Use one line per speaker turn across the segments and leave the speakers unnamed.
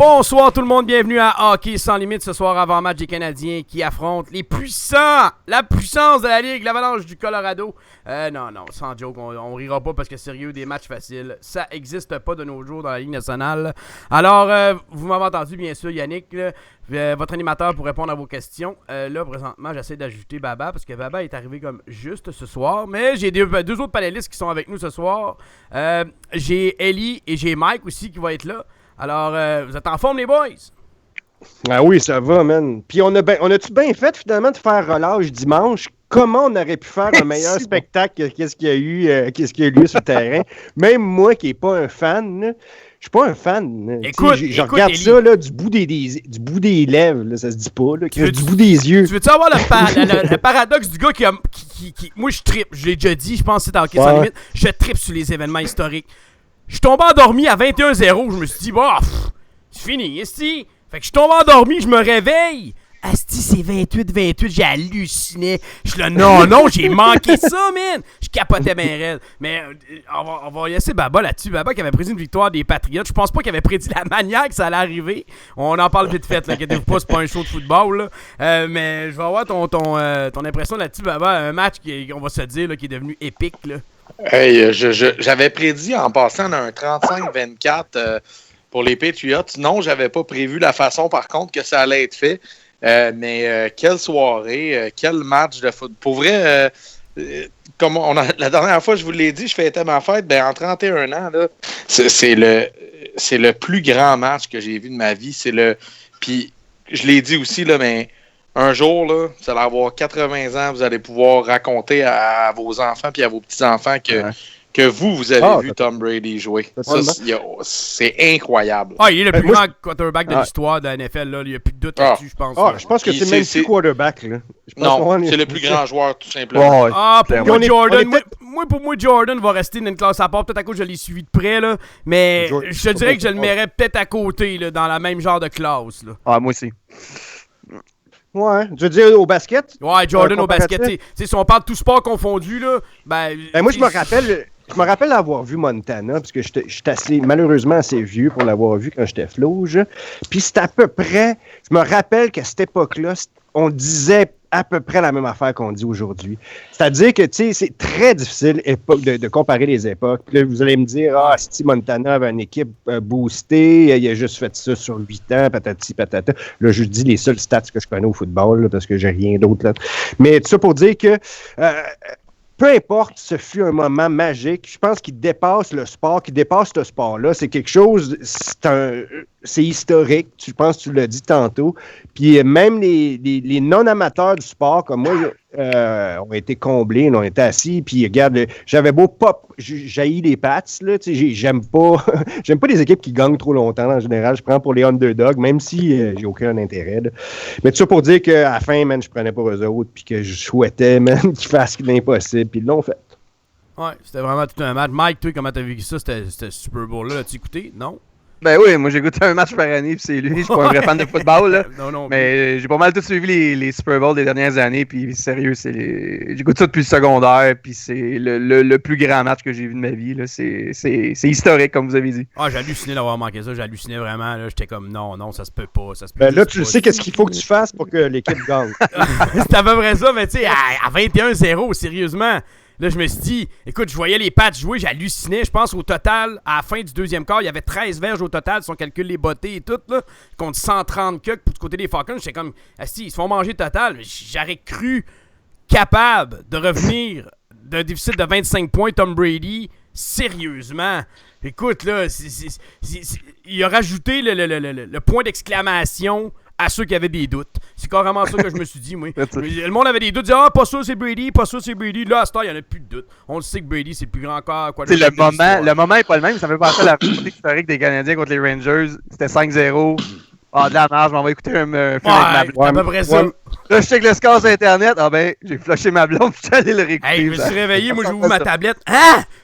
Bonsoir tout le monde, bienvenue à Hockey sans limite ce soir avant-match des Canadiens qui affrontent les puissants, la puissance de la Ligue, l'Avalanche du Colorado. Non, sans joke, on rira pas parce que sérieux, des matchs faciles, ça existe pas de nos jours dans la Ligue nationale. Alors, vous m'avez entendu bien sûr Yannick, votre animateur pour répondre à vos questions. Là, présentement, j'essaie d'ajouter Baba parce que Baba est arrivé comme juste ce soir, mais j'ai deux autres panélistes qui sont avec nous ce soir. J'ai Ellie et j'ai Mike aussi qui va être là. Alors, vous êtes en forme, les boys?
Ah oui, ça va, man. Puis on a-tu bien fait, finalement, de faire relâche dimanche? Comment on aurait pu faire un meilleur spectacle que qu'est-ce qu'il y a eu lieu sur le terrain? Même moi, qui n'ai pas un fan, je suis pas un fan.
Écoute,
je regarde
Ellie.
ça là, du bout des lèvres, là, ça se dit pas, là, du bout des yeux.
Tu veux-tu avoir le paradoxe du gars qui moi, je trippe, je l'ai déjà dit, je pense que c'est en Hockey sans limite, je trippe sur les événements historiques. Je suis tombé endormi à 21-0. Je me suis dit, c'est fini, esti. Fait que je suis tombé endormi, je me réveille. Esti, c'est 28-28, j'ai halluciné. Je suis là, non, j'ai manqué ça, man. Je capotais bien raide. Mais on va laisser Baba là-dessus. Baba qui avait prédit une victoire des Patriots. Je pense pas qu'il avait prédit la manière que ça allait arriver. On en parle vite fait, là. Inquiétez-vous pas, c'est pas un show de football, là. Mais je vais avoir ton impression là-dessus, Baba. Un match on va se dire, là, qui est devenu épique, là.
Hey, j'avais prédit en passant un 35-24 pour les Patriots. Non, j'avais pas prévu la façon, par contre, que ça allait être fait. Mais quelle soirée, quel match de foot. Pour vrai, comme la dernière fois, je vous l'ai dit, je fêtais ma fête. En 31 ans, là, c'est le plus grand match que j'ai vu de ma vie. Puis, je l'ai dit aussi, là, mais un jour, là, vous allez avoir 80 ans, vous allez pouvoir raconter à vos enfants puis à vos petits-enfants que vous avez vu Tom Brady jouer. Ça, c'est incroyable.
Il est le plus grand quarterback de l'histoire de la NFL. Là. Il n'y a plus de doute là-dessus, je pense.
Je pense que c'est même plus quarterback. Là.
C'est le plus grand joueur, tout simplement.
Pour moi, Jordan va rester dans une classe à part. Peut-être à cause que je l'ai suivi de près. Là. Mais je te dirais que je le mets peut-être à côté, là, dans la même genre de classe. Là.
Moi aussi.
Ouais, tu veux dire au basket?
Ouais, Jordan au basket. Si on parle de tout sport confondu, là,
moi, je me rappelle avoir vu Montana, parce que j'étais malheureusement assez vieux pour l'avoir vu quand j'étais flouge. Puis c'est à peu près, je me rappelle qu'à cette époque-là, on disait à peu près la même affaire qu'on dit aujourd'hui. C'est-à-dire que, tu sais, c'est très difficile de comparer les époques. Puis là, vous allez me dire, si Montana avait une équipe boostée, il a juste fait ça sur 8 ans, patati patata. Là, je dis les seuls stats que je connais au football, là, parce que j'ai rien d'autre là. Mais tout ça pour dire que peu importe, ce fut un moment magique. Je pense qu'il dépasse le sport, qu'il dépasse ce sport-là. C'est quelque chose, c'est historique. Je pense que tu l'as dit tantôt. Puis même les non-amateurs du sport, comme moi, ont été comblés, ont été assis. Puis regarde, j'avais beau pop, j'haïs les Pats, là. J'aime pas les équipes qui gagnent trop longtemps en général. Je prends pour les underdogs, même si j'ai aucun intérêt. Là. Mais tout ça pour dire qu'à la fin, man, je prenais pour eux autres, puis que je souhaitais, man, qu'ils fassent l'impossible. Puis ils l'ont fait.
Ouais, c'était vraiment tout un match. Mike, toi, comment t'as vécu ça, c'était Super Bowl là? L'as-tu écouté? Non?
Ben oui, moi j'ai goûté un match par année, puis c'est lui. Je suis pas un vrai fan de football, là.
non,
mais j'ai pas mal tout suivi les Super Bowls des dernières années, puis sérieux, j'écoute ça depuis le secondaire, puis c'est le plus grand match que j'ai vu de ma vie, là. C'est historique, comme vous avez dit.
J'ai halluciné d'avoir manqué ça, j'ai halluciné vraiment, là. J'étais comme, non, ça se peut pas,
là, tu sais qu'est-ce qu'il faut que tu fasses pour que l'équipe gagne.
C'est à peu près ça, mais tu sais, à 21-0, sérieusement. Là, je me suis dit, écoute, je voyais les Pats jouer, j'hallucinais. Je pense au total, à la fin du deuxième quart, il y avait 13 verges au total, si on calcule les bottées et tout, là, contre 130 cucks pour du côté des Falcons. J'étais comme, ils se font manger total. J'aurais cru capable de revenir d'un déficit de 25 points, Tom Brady, sérieusement. Écoute, là, il a rajouté le point d'exclamation à ceux qui avaient des doutes. C'est carrément ça que je me suis dit, moi. Le monde avait des doutes, disait pas sûr c'est Brady, pas sûr c'est Brady. Là, à ce temps, il n'y en a plus de doutes. On le sait que Brady, c'est le plus grand corps.
Le moment est pas le même. Ça me fait penser à la finale historique des Canadiens contre les Rangers. C'était 5-0. De la marge, je m'en vais écouter un film avec ma blonde.
À peu près ça.
Là, je check le score sur Internet. J'ai flushé ma blonde, puis j'allais le réécouter.
Je me suis réveillé, moi, j'ouvre ma tablette.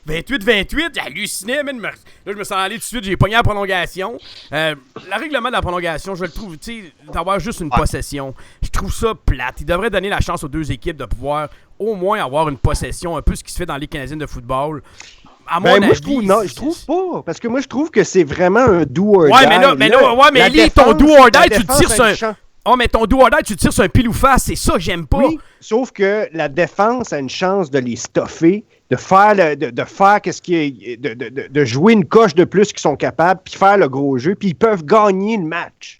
28-28, j'ai halluciné, man. Là, je me suis allé tout de suite, j'ai pogné la prolongation. Le règlement de la prolongation, je le trouve, tu sais, d'avoir juste une possession. Je trouve ça plate. Il devrait donner la chance aux deux équipes de pouvoir au moins avoir une possession, un peu ce qui se fait dans les Canadiens de football. à mon
Ben,
avis...
moi, je trouve pas. Parce que moi, je trouve que c'est vraiment un do or die.
Mais Eli, ton do or die, tu tires sur un...
champ.
Oh, mais ton do or die, tu tires sur un pile ou face, c'est ça que j'aime pas.
Oui, sauf que la défense a une chance de les stuffer, de faire qu'est-ce qui est, de jouer une coche de plus qu'ils sont capables, puis faire le gros jeu, puis ils peuvent gagner le match.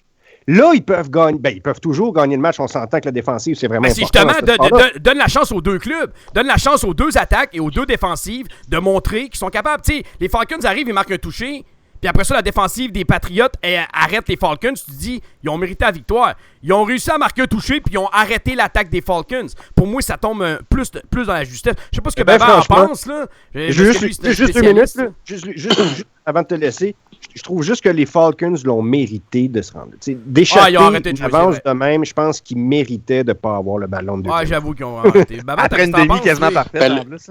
Là, ils peuvent gagner. Ben, ils peuvent toujours gagner le match. On s'entend que la défensive, c'est vraiment important.
Justement, donne la chance aux deux clubs. Donne la chance aux deux attaques et aux deux défensives de montrer qu'ils sont capables. Tu sais, les Falcons arrivent, ils marquent un touché. Puis après ça, la défensive des Patriots arrête les Falcons. Tu te dis, ils ont mérité la victoire. Ils ont réussi à marquer un touché, puis ils ont arrêté l'attaque des Falcons. Pour moi, ça tombe plus dans la justesse. Je sais pas ce que Baba en pense, là.
Juste 2 minutes, là. Juste avant de te laisser. Je trouve juste que les Falcons l'ont mérité de se rendre. D'échapper une avance de même, je pense qu'ils méritaient de ne pas avoir le ballon de
Ah, j'avoue qu'ils ont arrêté. Baba,
après une demi quasiment parfaite, en plus.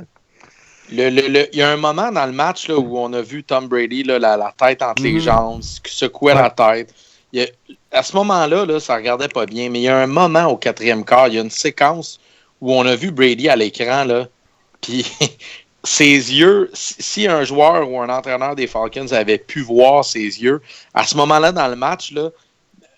Il y a un moment dans le match là, où on a vu Tom Brady, là, la tête entre les jambes, secouer la tête. À ce moment-là, ça regardait pas bien, mais il y a un moment au 4e quart, il y a une séquence où on a vu Brady à l'écran, là, puis ses yeux, si un joueur ou un entraîneur des Falcons avait pu voir ses yeux, à ce moment-là dans le match, là,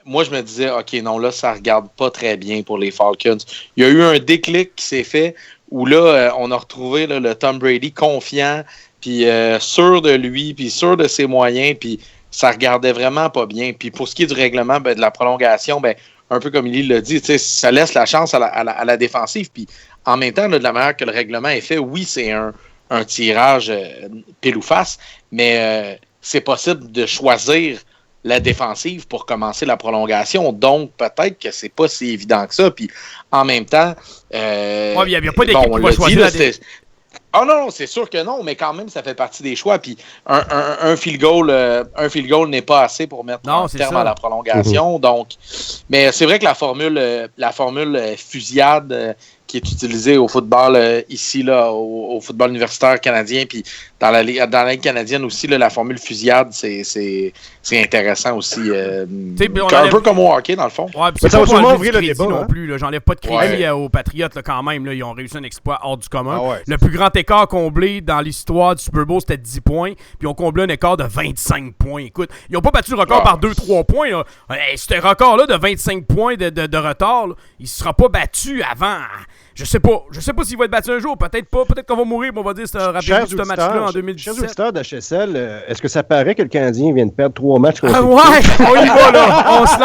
moi je me disais, OK, non, là, ça regarde pas très bien pour les Falcons. Il y a eu un déclic qui s'est fait où là, on a retrouvé là, le Tom Brady confiant, puis sûr de lui, puis sûr de ses moyens, puis ça regardait vraiment pas bien. Puis pour ce qui est du règlement, de la prolongation, un peu comme il l'a dit, ça laisse la chance à la défensive. Puis en même temps, là, de la manière que le règlement est fait, oui, c'est un tirage pile ou face, mais c'est possible de choisir la défensive pour commencer la prolongation. Donc, peut-être que c'est pas si évident que ça. Puis, en même temps...
il n'y a pas d'équipe qui va choisir la défensive.
Ah non, c'est sûr que non, mais quand même, ça fait partie des choix. Puis, un field goal n'est pas assez pour mettre un terme à la prolongation. Donc, mais c'est vrai que la formule fusillade qui est utilisée au football ici, là, au football universitaire canadien, puis dans la Ligue canadienne aussi, là, la formule fusillade, c'est intéressant aussi. Un peu comme au hockey, dans le fond.
Ouais, puis ça va sûrement ouvrir le débat non plus. Là, j'enlève pas de crédit aux Patriots là, quand même. Là, ils ont réussi un exploit hors du commun.
Ah ouais,
le plus grand écart comblé dans l'histoire du Super Bowl, c'était 10 points. Puis ils ont comblé un écart de 25 points. Écoute, ils n'ont pas battu le record par 2-3 points. Là. Ce record-là de 25 points de retard, là, il ne sera pas battu avant... Je sais pas s'il va être battu un jour. Peut-être pas. Peut-être qu'on va mourir, mais on va dire rappelez-vous ce match-là en 2017.
Chers auditeurs d'HSL, est-ce que ça paraît que le Canadien vient de perdre 3 matchs contre
ouais! On y va, là! On se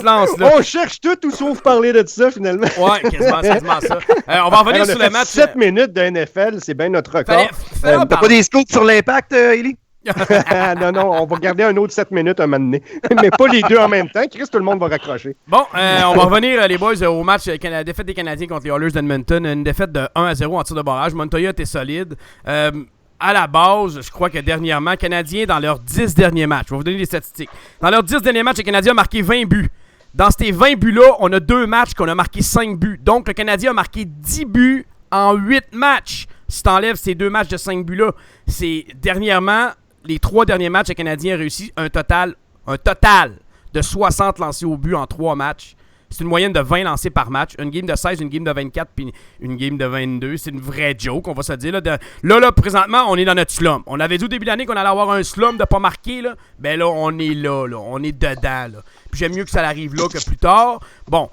lance, là!
On cherche tout sauf parler de ça, finalement.
Ouais, quasiment ça. On va revenir sur le match.
7 minutes de NFL, c'est bien notre record.
T'as pas des scoops sur l'impact, Eli?
non, on va garder un autre 7 minutes un moment donné. Mais pas les deux en même temps. Chris, tout le monde va raccrocher.
Bon, on va revenir, les boys, au match, la défaite des Canadiens contre les Oilers d'Edmonton. Une défaite de 1-0 en tir de barrage. Montoya était solide. À la base, je crois que dernièrement, Canadiens, dans leurs 10 derniers matchs, je vais vous donner les statistiques. Dans leurs 10 derniers matchs, les Canadiens ont marqué 20 buts. Dans ces 20 buts-là, on a 2 matchs qu'on a marqué 5 buts. Donc, le Canadien a marqué 10 buts en 8 matchs. Si t'enlèves ces 2 matchs de 5 buts-là, c'est dernièrement... Les 3 derniers matchs, les Canadiens ont réussi un total de 60 lancés au but en 3 matchs. C'est une moyenne de 20 lancés par match. Une game de 16, une game de 24, puis une game de 22. C'est une vraie joke, on va se dire. Là, présentement, on est dans notre slum. On avait dit au début de l'année qu'on allait avoir un slum de pas marquer. Là. Ben là, on est là. On est dedans. Là. Puis j'aime mieux que ça arrive là que plus tard. Bon,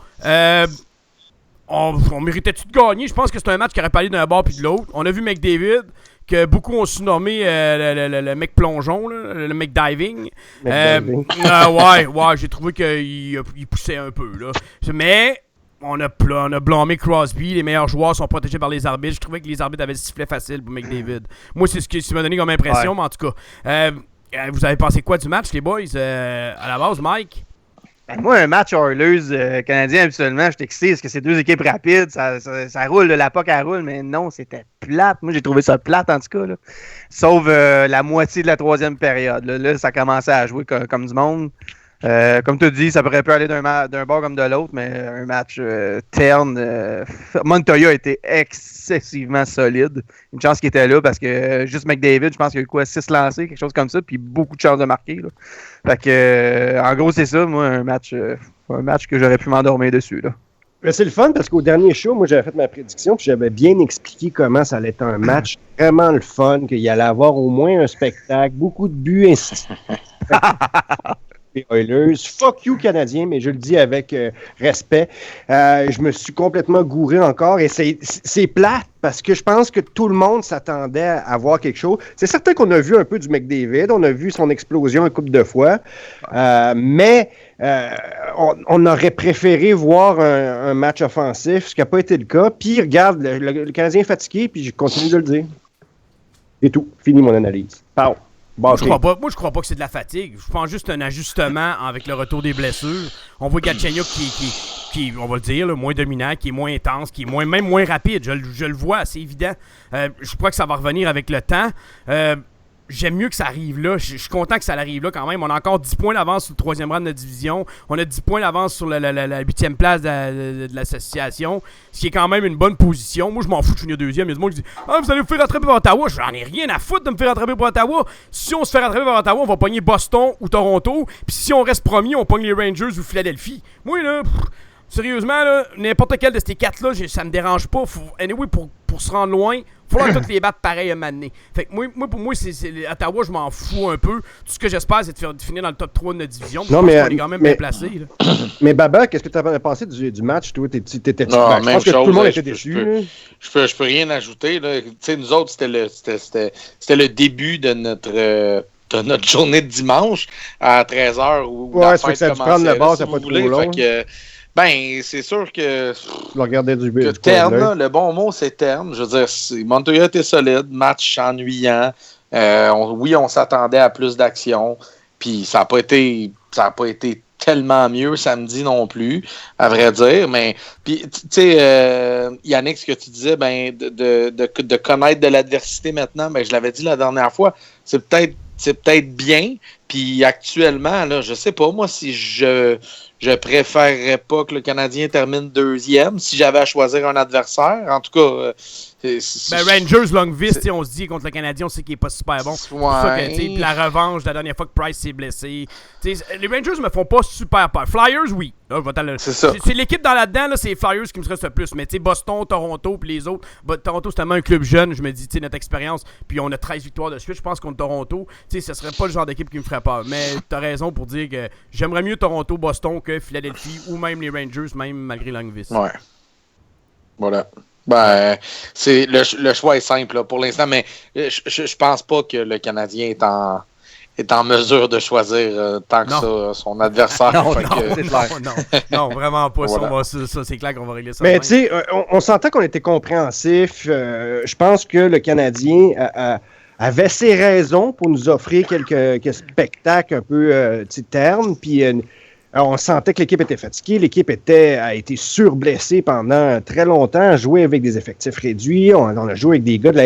on méritait-tu de gagner? Je pense que c'est un match qui aurait pas allé d'un bord puis de l'autre. On a vu McDavid, que beaucoup ont surnommé le mec plongeon, là, le mec diving. Ouais, j'ai trouvé qu'il poussait un peu. Là. Mais on a blâmé Crosby. Les meilleurs joueurs sont protégés par les arbitres. Je trouvais que les arbitres avaient le sifflet facile pour McDavid. Moi, c'est ce qui m'a donné comme impression, mais en tout cas. Vous avez pensé quoi du match, les boys? À la base, Mike?
Moi, un match Oilers canadien, habituellement, je suis excité parce que c'est 2 équipes rapides, ça roule, la POC, elle roule, mais non, c'était plate. Moi, j'ai trouvé ça plate, en tout cas. Là. Sauf la moitié de la 3e période. Là, ça commençait à jouer comme du monde. Comme tu dis, ça pourrait pas aller d'un bord comme de l'autre, mais un match terne. Montoya a été excessivement solide. Une chance qu'il était là parce que juste McDavid, je pense qu'il y a eu quoi, 6 lancés, quelque chose comme ça, puis beaucoup de chances de marquer. Là. Fait que, en gros, c'est ça, moi, un match que j'aurais pu m'endormir dessus. Là.
Mais c'est le fun parce qu'au dernier show, moi, j'avais fait ma prédiction puis j'avais bien expliqué comment ça allait être un match vraiment le fun, qu'il y allait avoir au moins un spectacle, beaucoup de buts, ainsi de suite. Les Oilers. Fuck you, Canadiens, mais je le dis avec respect. Je me suis complètement gouré encore et c'est plate parce que je pense que tout le monde s'attendait à voir quelque chose. C'est certain qu'on a vu un peu du McDavid, on a vu son explosion un couple de fois, mais on aurait préféré voir un match offensif, ce qui n'a pas été le cas. Puis regarde, le Canadien est fatigué, puis je continue de le dire. C'est tout. Fini mon analyse. Pow.
Moi, je crois pas que c'est de la fatigue. Je pense juste un ajustement avec le retour des blessures. On voit Galchenyuk qui on va le dire, là, moins dominant, qui est moins intense, qui est même moins rapide. Je le vois, c'est évident. Je crois que ça va revenir avec le temps. J'aime mieux que ça arrive là. Je suis content que ça arrive là quand même. On a encore 10 points d'avance sur le 3e rang de notre division. On a 10 points d'avance sur la 8e place de l'association. Ce qui est quand même une bonne position. Moi, je m'en fous de finir 2e. Il y a du monde qui dit « Ah, vous allez vous faire rattraper par Ottawa. » J'en ai rien à foutre de me faire rattraper par Ottawa. Si on se fait rattraper par Ottawa, on va pogner Boston ou Toronto. Puis si on reste premier, on pogne les Rangers ou Philadelphie. Moi, là... Sérieusement, là, n'importe quel de ces 4-là, ça me dérange pas. Anyway, pour se rendre loin, il faut toutes les battre pareil à un moment donné. Fait que moi, pour moi, c'est Ottawa, je m'en fous un peu. Tout ce que j'espère, c'est de finir dans le top 3 de notre division. Non, mais on est quand même bien placé.
Mais Baba, qu'est-ce que tu as pensé du match? Toi, t'étais
non,
je pense que tout le monde était déçu.
Je peux rien ajouter. Tu sais, nous autres, c'était le début de notre journée de dimanche à 13h.
Ouais, c'est que ça a dû prendre le bord, c'est pas trop long.
Ben, c'est sûr que.
Je regardais du
terne, là, le bon mot, c'est terne. Je veux dire, Montoya était solide, match ennuyant. Oui, on s'attendait à plus d'action. Puis ça n'a pas été tellement mieux samedi non plus, à vrai dire. Mais, puis, tu sais, Yannick, ce que tu disais, ben, de connaître de l'adversité maintenant, ben, je l'avais dit la dernière fois, c'est peut-être bien. Puis actuellement, là, je sais pas, moi, si je préférerais pas que le Canadien termine 2e si j'avais à choisir un adversaire. En tout cas,
Rangers, Longvist, on se dit contre le Canadien, on sait qu'il est pas super bon.
Ouais.
Puis la revanche, la dernière fois que Price s'est blessé. Les Rangers me font pas super peur. Flyers, oui. Là,
c'est ça.
C'est l'équipe dans là-dedans, là, c'est les Flyers qui me stressent le plus. Mais Boston, Toronto, puis les autres. Toronto, c'est tellement un club jeune. Je me dis, notre expérience, puis on a 13 victoires de suite. Je pense contre Toronto, ce serait pas le genre d'équipe qui me ferait peur. Mais t'as raison pour dire que j'aimerais mieux Toronto, Boston que Philadelphie ou même les Rangers, même malgré Longvist.
Ouais. Voilà. Ben, c'est le choix est simple là, pour l'instant, mais je pense pas que le Canadien est en mesure de choisir tant que ça son adversaire.
Non, vraiment pas.
Voilà.
Ça, c'est clair qu'on va régler ça.
Mais tu sais, on sentait qu'on était compréhensif. Je pense que le Canadien avait ses raisons pour nous offrir quelques spectacles un peu ternes. Puis on sentait que l'équipe était fatiguée. L'équipe a été surblessée pendant très longtemps, joué avec des effectifs réduits. On a joué avec des gars de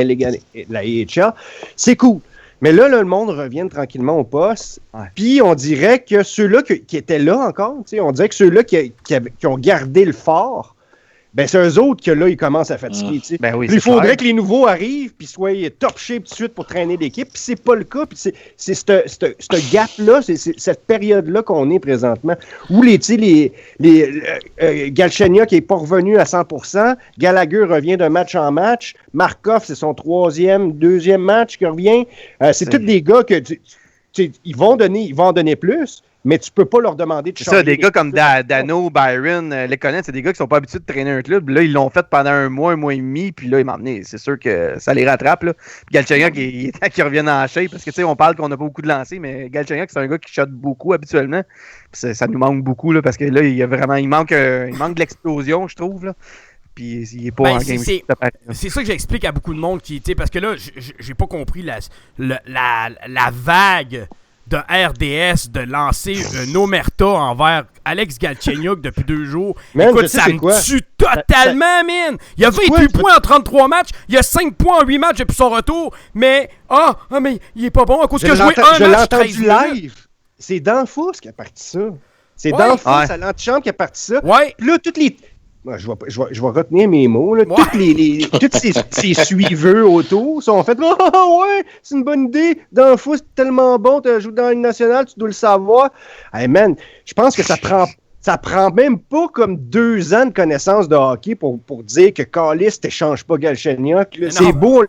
la AHL. C'est cool. Mais là, le monde revient tranquillement au poste. Ouais. Puis on dirait que ceux-là qui étaient là encore, on dirait que ceux-là qui ont gardé le fort, ben c'est eux autres que là, ils commencent à fatiguer.
Ben oui,
il faudrait que les nouveaux arrivent puis soient top shape tout de suite pour traîner l'équipe. Puis c'est pas le cas. Puis c'est ce gap-là, c'est cette période-là qu'on est présentement. Où Galchenyuk qui n'est pas revenu à 100%. Gallagher revient d'un match en match. Markov, c'est son deuxième match qui revient. C'est tous des gars que ils vont en donner plus. Mais tu peux pas leur demander de changer.
C'est ça, des gars comme Dano, Byron, les connaître, c'est des gars qui sont pas habitués de traîner un club. Là, ils l'ont fait pendant un mois et demi, puis là, ils m'ont emmené. C'est sûr que ça les rattrape. Là. Galchenyuk, il est temps qu'ils reviennent en shape, parce que tu sais, on parle qu'on n'a pas beaucoup de lancers, mais Galchenyuk, c'est un gars qui shot beaucoup habituellement. Ça nous manque beaucoup, là, parce que là, il manque de l'explosion, je trouve. Là. Puis il est pas en game.
C'est ça que j'explique à beaucoup de monde parce que là, j'ai pas compris la vague de RDS de lancer un omerta envers Alex Galchenyuk depuis 2 jours.
Man,
écoute, ça me tue totalement, man! Il y a 28 points en 33 matchs, il y a 5 points en 8 matchs depuis son retour, mais mais il est pas bon à cause qu'il a joué un match.
Je l'ai entendu live. C'est Danfous qui a parti ça. C'est Danfous à l'antichambre qui a parti ça.
Ouais.
Puis là, toutes les... Je vais retenir mes mots. Là. Ouais. Tous ces suiveux autour sont fait « Oh, ouais, c'est une bonne idée. Danfous, c'est tellement bon. Tu joues dans une nationale, tu dois le savoir. » Hey man, je pense que ça ça prend même pas comme 2 ans de connaissance de hockey pour dire que Callis t'échange pas Galchenyuk. C'est beau,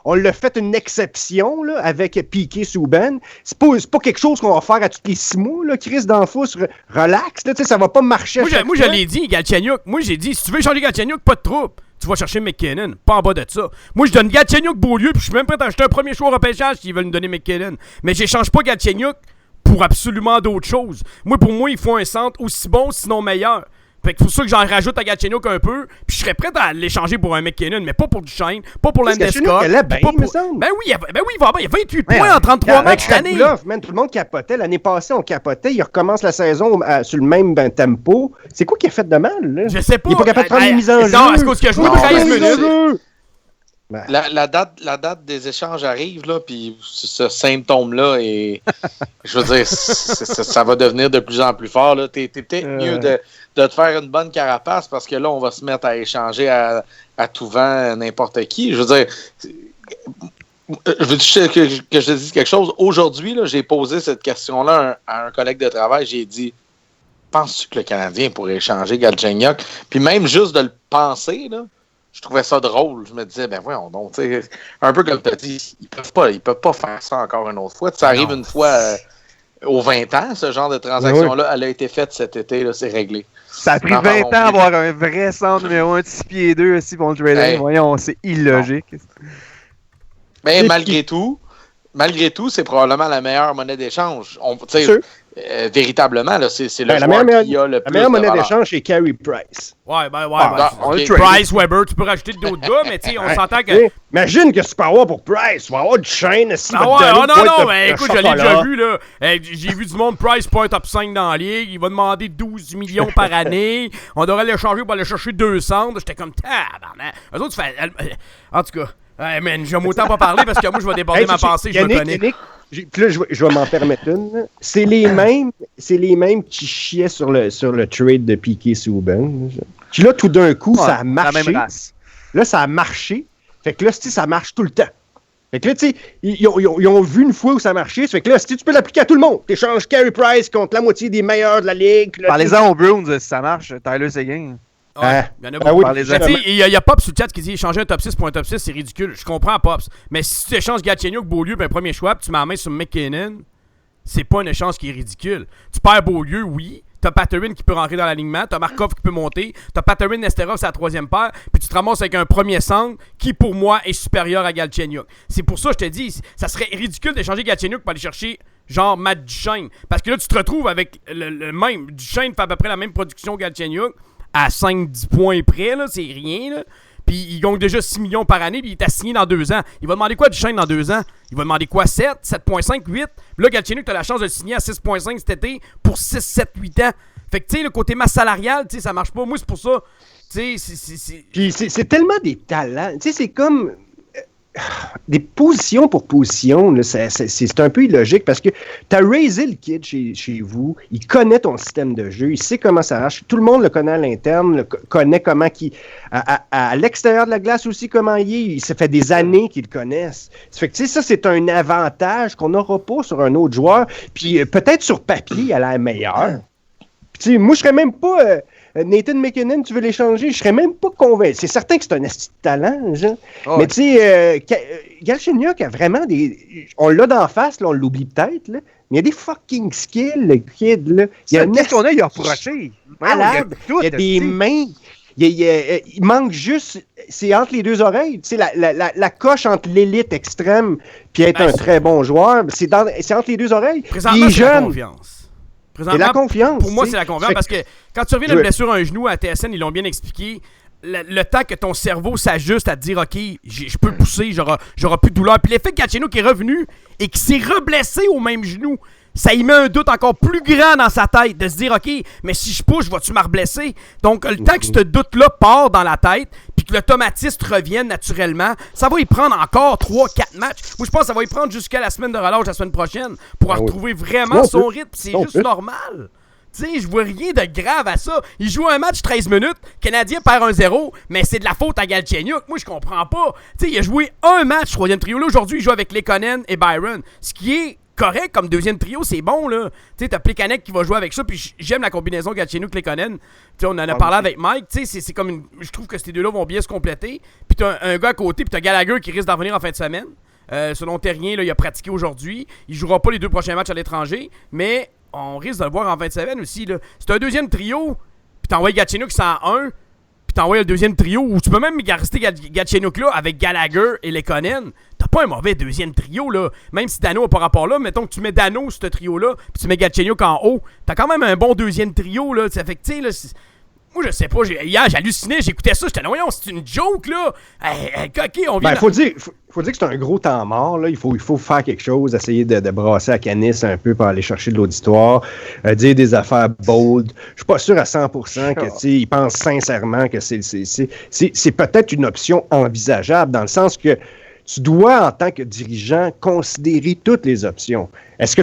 on l'a fait une exception là, avec Piqué Subban. C'est pas quelque chose qu'on va faire à tous les 6 mois, là, Chris D'Anfos, relax, là, ça va pas marcher.
Moi, je l'ai dit, Galchenyuk. Moi, j'ai dit, si tu veux changer Galchenyuk, pas de trouble. Tu vas chercher McKinnon, pas en bas de ça. Moi, je donne Galchenyuk Beaulieu, puis je suis même prêt à acheter un premier choix au repêchage s'ils veulent me donner McKinnon. Mais j'échange pas Galchenyuk pour absolument d'autres choses. Pour moi, il faut un centre aussi bon, sinon meilleur. Fait que c'est pour ça que j'en rajoute à Galchenyuk un peu, puis je serais prêt à l'échanger pour un McKinnon, mais pas pour Duchesne, pas pour Landeskog. Ben oui, il va y a 28 points en 33 matchs cette année.
Tout le monde capotait. L'année passée, on capotait. Il recommence la saison sur le même tempo. C'est quoi qui a fait de mal, là?
Je sais pas.
Il est pas capable de prendre les mises en jeu.
Non, est-ce qu'il a joué 13 minutes?
La date des échanges arrive, là, puis ce symptôme-là, et je veux dire, ça va devenir de plus en plus fort. T'es peut-être mieux de te faire une bonne carapace, parce que là, on va se mettre à échanger à tout vent n'importe qui. Je veux dire, je veux que je te dise quelque chose. Aujourd'hui, là, j'ai posé cette question-là à un collègue de travail. J'ai dit, penses-tu que le Canadien pourrait échanger Galchenyuk? Puis même juste de le penser, là, je trouvais ça drôle. Je me disais, ben voyons donc, un peu comme tu as dit, ils peuvent pas faire ça encore une autre fois. Ça arrive une fois aux 20 ans, ce genre de transaction-là. Elle a été faite cet été, là, c'est réglé.
Ça a pris 20 ans à avoir un vrai centre numéro 1 de 6 pieds 2 aussi pour le trader. Voyons, c'est illogique.
Mais malgré tout, c'est probablement la meilleure monnaie d'échange. Véritablement, là, c'est le joueur qui a le plus de valeur.
La meilleure monnaie d'échange, c'est Carey Price.
Price, Weber, tu peux rajouter d'autres gars, mais on s'entend que...
Imagine que tu peux avoir pour Price. Tu vas avoir du chaîne aussi.
Écoute, je l'ai déjà vu, là. J'ai vu du monde, Price, pas un top 5 dans la ligue. Il va demander 12 millions par année. On devrait l'échanger pour aller chercher 200. J'étais comme, tabarnak. Eux autres, en tout cas... man, je vais autant pas parler parce que moi, je vais déborder ma pensée, je me connais.
Puis là, je vais m'en permettre une. C'est les mêmes qui chiaient sur le trade de Piqué Subban. Puis là, tout d'un coup, ça a marché. Là, ça a marché. Fait que là, ça marche tout le temps. Fait que là, tu sais, ils ont vu une fois où ça marchait. Fait que là, tu peux l'appliquer à tout le monde. T'échanges Carey Price contre la moitié des meilleurs de la ligue.
Parlez-en aux Browns, si ça marche. Tyler Seguin.
Il y en a beaucoup. Il y a Pops sur le chat qui dit échanger un top 6 pour un top 6, c'est ridicule. Je comprends, Pops. Mais si tu échanges Galchenyuk, Beaulieu, un premier choix, puis tu mets la main sur McKinnon, c'est pas un échange qui est ridicule. Tu perds Beaulieu, oui. T'as Patterson qui peut rentrer dans l'alignement. T'as Markov qui peut monter. T'as Patterson, Nesterov, c'est la troisième paire. Puis tu te ramasses avec un premier centre qui, pour moi, est supérieur à Galchenyuk. C'est pour ça que je te dis, ça serait ridicule d'échanger Galchenyuk pour aller chercher genre Matt Duchesne. Parce que là, tu te retrouves avec le même. Duchesne fait à peu près la même production que Galchenyuk. À 5-10 points près, là, c'est rien, là. Puis il gagne déjà 6 millions par année, puis il est assigné dans 2 ans. Il va demander quoi Duchesne dans 2 ans? Il va demander quoi? 7, 7.5, 8? Puis là, Galchenyuk, tu as la chance de le signer à 6.5 cet été pour 6, 7, 8 ans. Fait que, tu sais, le côté masse salariale, tu sais, ça marche pas. Moi, c'est pour ça. Tu sais,
Puis c'est tellement des talents. Tu sais, c'est comme... des positions pour position, là, c'est un peu illogique parce que tu as raisé le kid chez vous, il connaît ton système de jeu, il sait comment ça marche, tout le monde le connaît à l'interne, connaît comment à l'extérieur de la glace aussi comment il est, ça fait des années qu'ils le connaissent. Ça fait que tu sais, ça c'est un avantage qu'on n'aura pas sur un autre joueur, puis peut-être sur papier elle a l'air meilleure. Tu sais, moi je serais même pas... Nathan McKinnon, tu veux l'échanger? Je serais même pas convaincu. C'est certain que c'est un esti de talent, genre. Mais tu sais, Galchenyuk a vraiment des... On l'a d'en face, là, on l'oublie peut-être, là. Mais il y a des fucking skills, le kid, là.
Il y a qu'est-ce qu'on a, il a approché.
Malade. Il y a des mains. Il manque juste... C'est entre les deux oreilles. Tu sais, la coche entre l'élite extrême puis être un très bon joueur, c'est entre les deux oreilles.
Présentement, c'est la confiance.
C'est la confiance.
Pour moi, c'est la confiance parce que quand tu reviens d'une blessure à un genou à TSN, ils l'ont bien expliqué. Le temps que ton cerveau s'ajuste à te dire OK, je peux pousser, j'aurai plus de douleur. Puis l'effet que Galchenyuk est revenu et qu'il s'est reblessé au même genou, ça y met un doute encore plus grand dans sa tête de se dire OK, mais si je pousse, vas-tu me reblesser? Donc le temps que ce doute-là part dans la tête puis que l'automatisme revienne naturellement, ça va y prendre encore 3-4 matchs. Moi, je pense que ça va y prendre jusqu'à la semaine de relâche la semaine prochaine pour retrouver vraiment son rythme. C'est juste normal. Tu sais, je vois rien de grave à ça. Il joue un match 13 minutes, Canadien perd 1-0, mais c'est de la faute à Galchenyuk. Moi, je comprends pas. Tu sais, il a joué un match, troisième trio. Là, aujourd'hui, il joue avec Lekonen et Byron, ce qui est correct comme deuxième trio, c'est bon, là. Tu sais, t'as Plekanec qui va jouer avec ça, puis j'aime la combinaison Galchenyuk-Lekonen. Tu sais, on en a parlé avec Mike, tu sais, c'est comme je trouve que ces deux-là vont bien se compléter. Puis t'as un gars à côté, puis t'as Gallagher qui risque d'en venir en fin de semaine. Selon Terrien, là, il a pratiqué aujourd'hui. Il jouera pas les 2 prochains matchs à l'étranger, mais on risque de le voir en fin de semaine aussi, là. C'est un deuxième trio, puis t'envoies Galchenyuk 101, puis t'envoies le deuxième trio, ou tu peux même rester Galchenyuk là avec Gallagher et Lekonen. T'as pas un mauvais deuxième trio, là. Même si Dano n'a pas rapport là, mettons que tu mets Dano sur ce trio-là, puis tu mets Galchenyuk en haut, t'as quand même un bon deuxième trio, là. Ça fait que, tu sais, là, moi, je sais pas, hier, j'hallucinais, j'écoutais ça, j'étais là, voyons, c'est une joke, là. OK, on vient...
faut dire que c'est un gros temps mort, là. Il faut faire quelque chose, essayer de brasser à Canis un peu pour aller chercher de l'auditoire, dire des affaires bold. Je suis pas sûr à 100% que, ils pensent sincèrement que c'est peut-être une option envisageable, dans le sens que tu dois, en tant que dirigeant, considérer toutes les options. Est-ce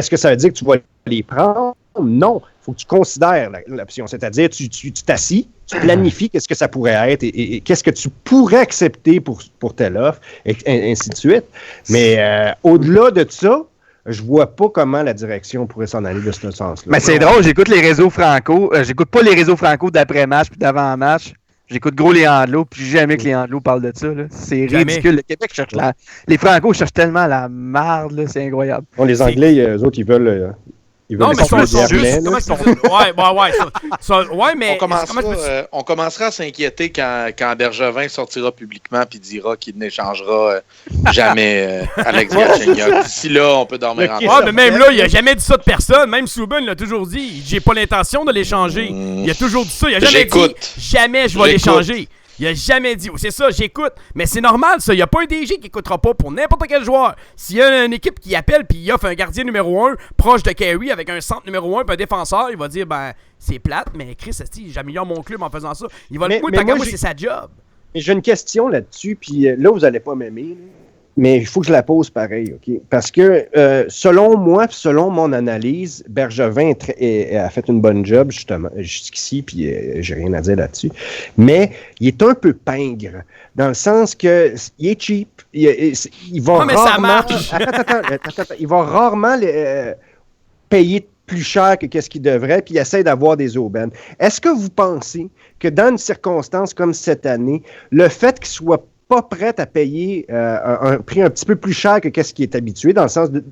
que ça veut dire que tu vas les prendre? Non. Il faut que tu considères l'option. C'est-à-dire, tu t'assis, tu planifies qu'est-ce que ça pourrait être et qu'est-ce que tu pourrais accepter pour telle offre, et ainsi de suite. Mais au-delà de ça, je vois pas comment la direction pourrait s'en aller de ce sens-là.
Mais c'est drôle, j'écoute les réseaux franco. J'écoute pas les réseaux franco d'après-match puis d'avant-match. J'écoute gros les Handlots, puis jamais que les Handlots parlent de ça. Là. C'est ridicule. Le Québec cherche les Franco cherchent tellement la marde, là, c'est incroyable.
Bon, les Anglais, eux autres, ils veulent
non, mais ils sont juste... Ouais, mais...
On commencera à s'inquiéter quand Bergevin sortira publiquement puis dira qu'il n'échangera jamais Alex Galchenyuk. D'ici là, on peut dormir en paix.
Ouais, mais même là, il a jamais dit ça de personne. Même Subban l'a toujours dit. J'ai pas l'intention de l'échanger. Il a toujours dit ça. Il a jamais dit « Jamais je vais l'échanger ». Il a jamais dit, c'est ça, j'écoute. Mais c'est normal, ça. Il n'y a pas un DG qui écoutera pas pour n'importe quel joueur. S'il y a une équipe qui appelle puis il offre un gardien numéro 1 proche de Carey avec un centre numéro 1 puis un défenseur, il va dire, ben, c'est plate, mais Chris, j'améliore mon club en faisant ça. Il va le moi, c'est sa job.
Mais j'ai une question là-dessus, puis là, vous n'allez pas m'aimer, là. Mais il faut que je la pose pareil, OK? Parce que, selon moi, selon mon analyse, Bergevin a fait une bonne job, justement, jusqu'ici, puis j'ai rien à dire là-dessus. Mais il est un peu pingre, dans le sens que il est cheap. Il va rarement...
ça marche!
Attends. Il va rarement payer plus cher que qu'est-ce qu'il devrait, puis il essaie d'avoir des aubaines. Est-ce que vous pensez que dans une circonstance comme cette année, le fait qu'il soit pas prête à payer un prix un petit peu plus cher que qu'est-ce qui est habitué, dans le sens de...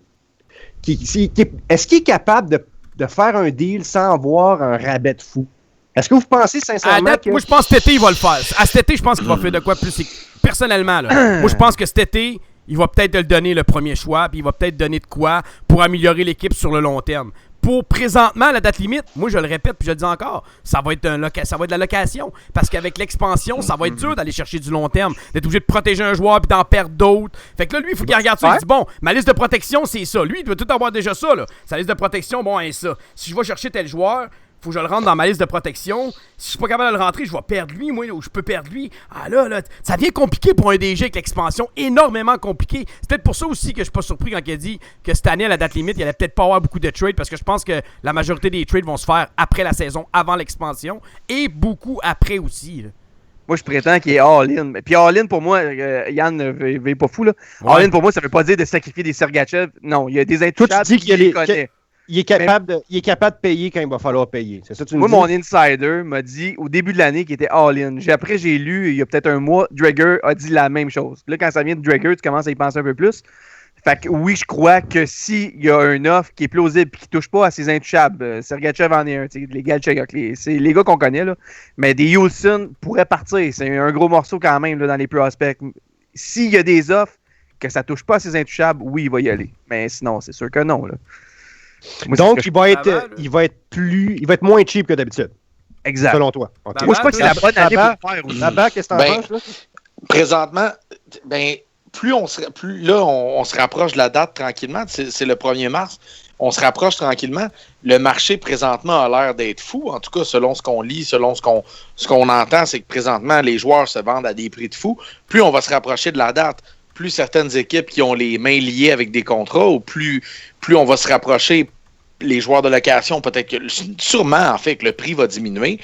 Est-ce qu'il est capable de faire un deal sans avoir un rabais de fou? Est-ce que vous pensez sincèrement que...
Moi, je pense que cet été, il va le faire. À cet été, je pense qu'il va faire de quoi plus... Personnellement, là, moi, je pense que cet été, il va peut-être te le donner le premier choix, puis il va peut-être donner de quoi pour améliorer l'équipe sur le long terme. Pour présentement, la date limite, moi je le répète puis je le dis encore, ça va être de la location. Parce qu'avec l'expansion, ça va être dur d'aller chercher du long terme, d'être obligé de protéger un joueur puis d'en perdre d'autres. Fait que là, lui, il faut qu'il regarde ça. Il dit, bon, ma liste de protection, c'est ça. Lui, il doit tout avoir déjà ça, là. Sa liste de protection, bon, c'est ça. Si je vais chercher tel joueur, faut que je le rentre dans ma liste de protection. Si je suis pas capable de le rentrer, je vais perdre lui, moi, ou je peux perdre lui. Ah là, ça devient compliqué pour un DG avec l'expansion, énormément compliqué. C'est peut-être pour ça aussi que je suis pas surpris quand il a dit que cette année, à la date limite, il allait peut-être pas avoir beaucoup de trades, parce que je pense que la majorité des trades vont se faire après la saison, avant l'expansion, et beaucoup après aussi, là.
Moi, je prétends qu'il est all-in. Puis all-in, pour moi, Yann n'est pas fou, là. Ouais. All-in, pour moi, ça veut pas dire de sacrifier des Sergachev. Non, il y a des intouchables qui les connaît.
Il est capable de payer quand il va falloir payer. C'est ça que tu me dis?
Moi, mon insider m'a dit au début de l'année qu'il était all-in. Après, j'ai lu, il y a peut-être un mois, Drager a dit la même chose. Là, quand ça vient de Drager, tu commences à y penser un peu plus. Fait que oui, je crois que s'il y a un offre qui est plausible et qui ne touche pas à ses intouchables, Sergachev en est un, les Galchenyuk, c'est les gars qu'on connaît, là. Mais des Ulson pourraient partir. C'est un gros morceau quand même là, dans les prospects. S'il y a des offres que ça ne touche pas à ses intouchables, oui, il va y aller. Mais sinon, c'est sûr que non, là.
Moi, donc, il va être moins cheap que d'habitude.
Exact.
Selon toi. Okay.
Moi, je crois que c'est la bonne année pour le faire aussi.
Là-bas, qu'est-ce que t'en penses, là?
Présentement, plus on se rapproche de la date tranquillement, c'est le 1er mars, on se rapproche tranquillement. Le marché, présentement, a l'air d'être fou. En tout cas, selon ce qu'on lit, selon ce qu'on entend, c'est que présentement, les joueurs se vendent à des prix de fou. Plus on va se rapprocher de la date, plus certaines équipes qui ont les mains liées avec des contrats, ou plus on va se rapprocher, les joueurs de location, peut-être que, sûrement, en fait, que le prix va diminuer.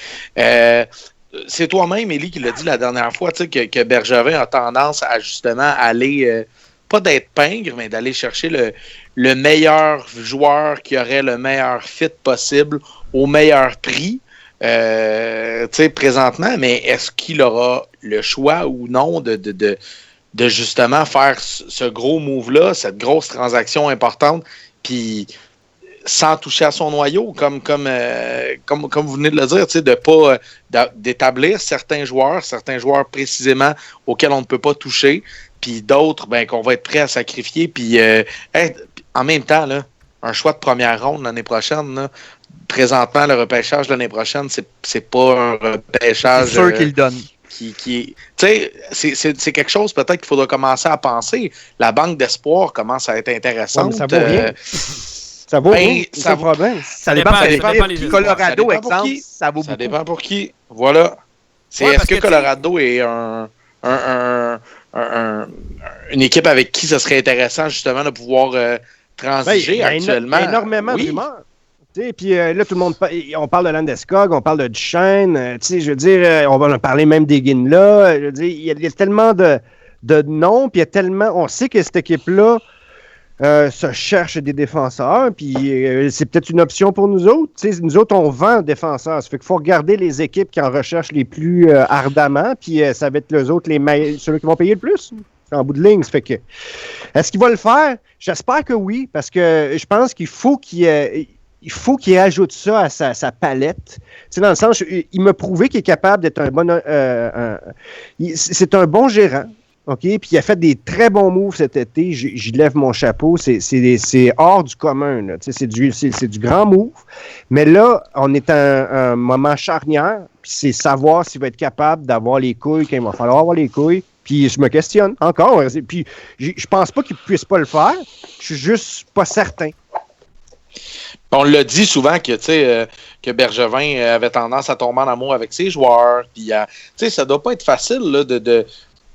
C'est toi-même, Élie, qui l'a dit la dernière fois, tu sais, que Bergevin a tendance à justement aller, pas d'être pingre, mais d'aller chercher le meilleur joueur qui aurait le meilleur fit possible au meilleur prix. Présentement, mais est-ce qu'il aura le choix ou non de justement faire ce gros move-là, cette grosse transaction importante, puis sans toucher à son noyau, comme vous venez de le dire, de pas d'établir certains joueurs précisément auxquels on ne peut pas toucher, puis d'autres qu'on va être prêt à sacrifier, puis en même temps, là, un choix de première ronde l'année prochaine, là, présentement, le repêchage l'année prochaine, c'est pas un repêchage...
C'est sûr qu'il le donne.
C'est quelque chose peut-être qu'il faudra commencer à penser. La banque d'espoir commence à être intéressante.
Ouais, ça vaut rien. Ça vaut rien, c'est un problème.
Ça dépend les Colorado, exemple, ça vaut beaucoup.
Ça dépend pour qui. Voilà. Est-ce que Colorado est une équipe avec qui ce serait intéressant justement de pouvoir transiger actuellement?
Il y a énormément de rumeurs. Puis là, tout le monde, on parle de Landeskog, on parle de Duchesne, je veux dire, on va en parler même des Guinla. Je veux dire, il y a tellement de noms, puis il y a tellement, on sait que cette équipe-là se cherche des défenseurs, puis c'est peut-être une option pour nous autres. Nous autres, on vend défenseurs. Ça fait qu'il faut regarder les équipes qui en recherchent les plus ardemment, puis ça va être les autres, ceux qui vont payer le plus. En bout de ligne, ça fait que... Est-ce qu'il va le faire? J'espère que oui, parce que je pense qu'il faut qu'il ajoute ça à sa palette. Dans le sens, il m'a prouvé qu'il est capable d'être un bon... c'est un bon gérant. OK? Puis il a fait des très bons moves cet été. J'y lève mon chapeau. C'est hors du commun. Là. C'est du grand move. Mais là, on est à un moment charnière. Puis c'est savoir s'il va être capable d'avoir les couilles quand il va falloir avoir les couilles. Puis je me questionne encore. Puis je pense pas qu'il puisse pas le faire. Je suis juste pas certain.
On l'a dit souvent que Bergevin avait tendance à tomber en amour avec ses joueurs. Puis ça doit pas être facile là,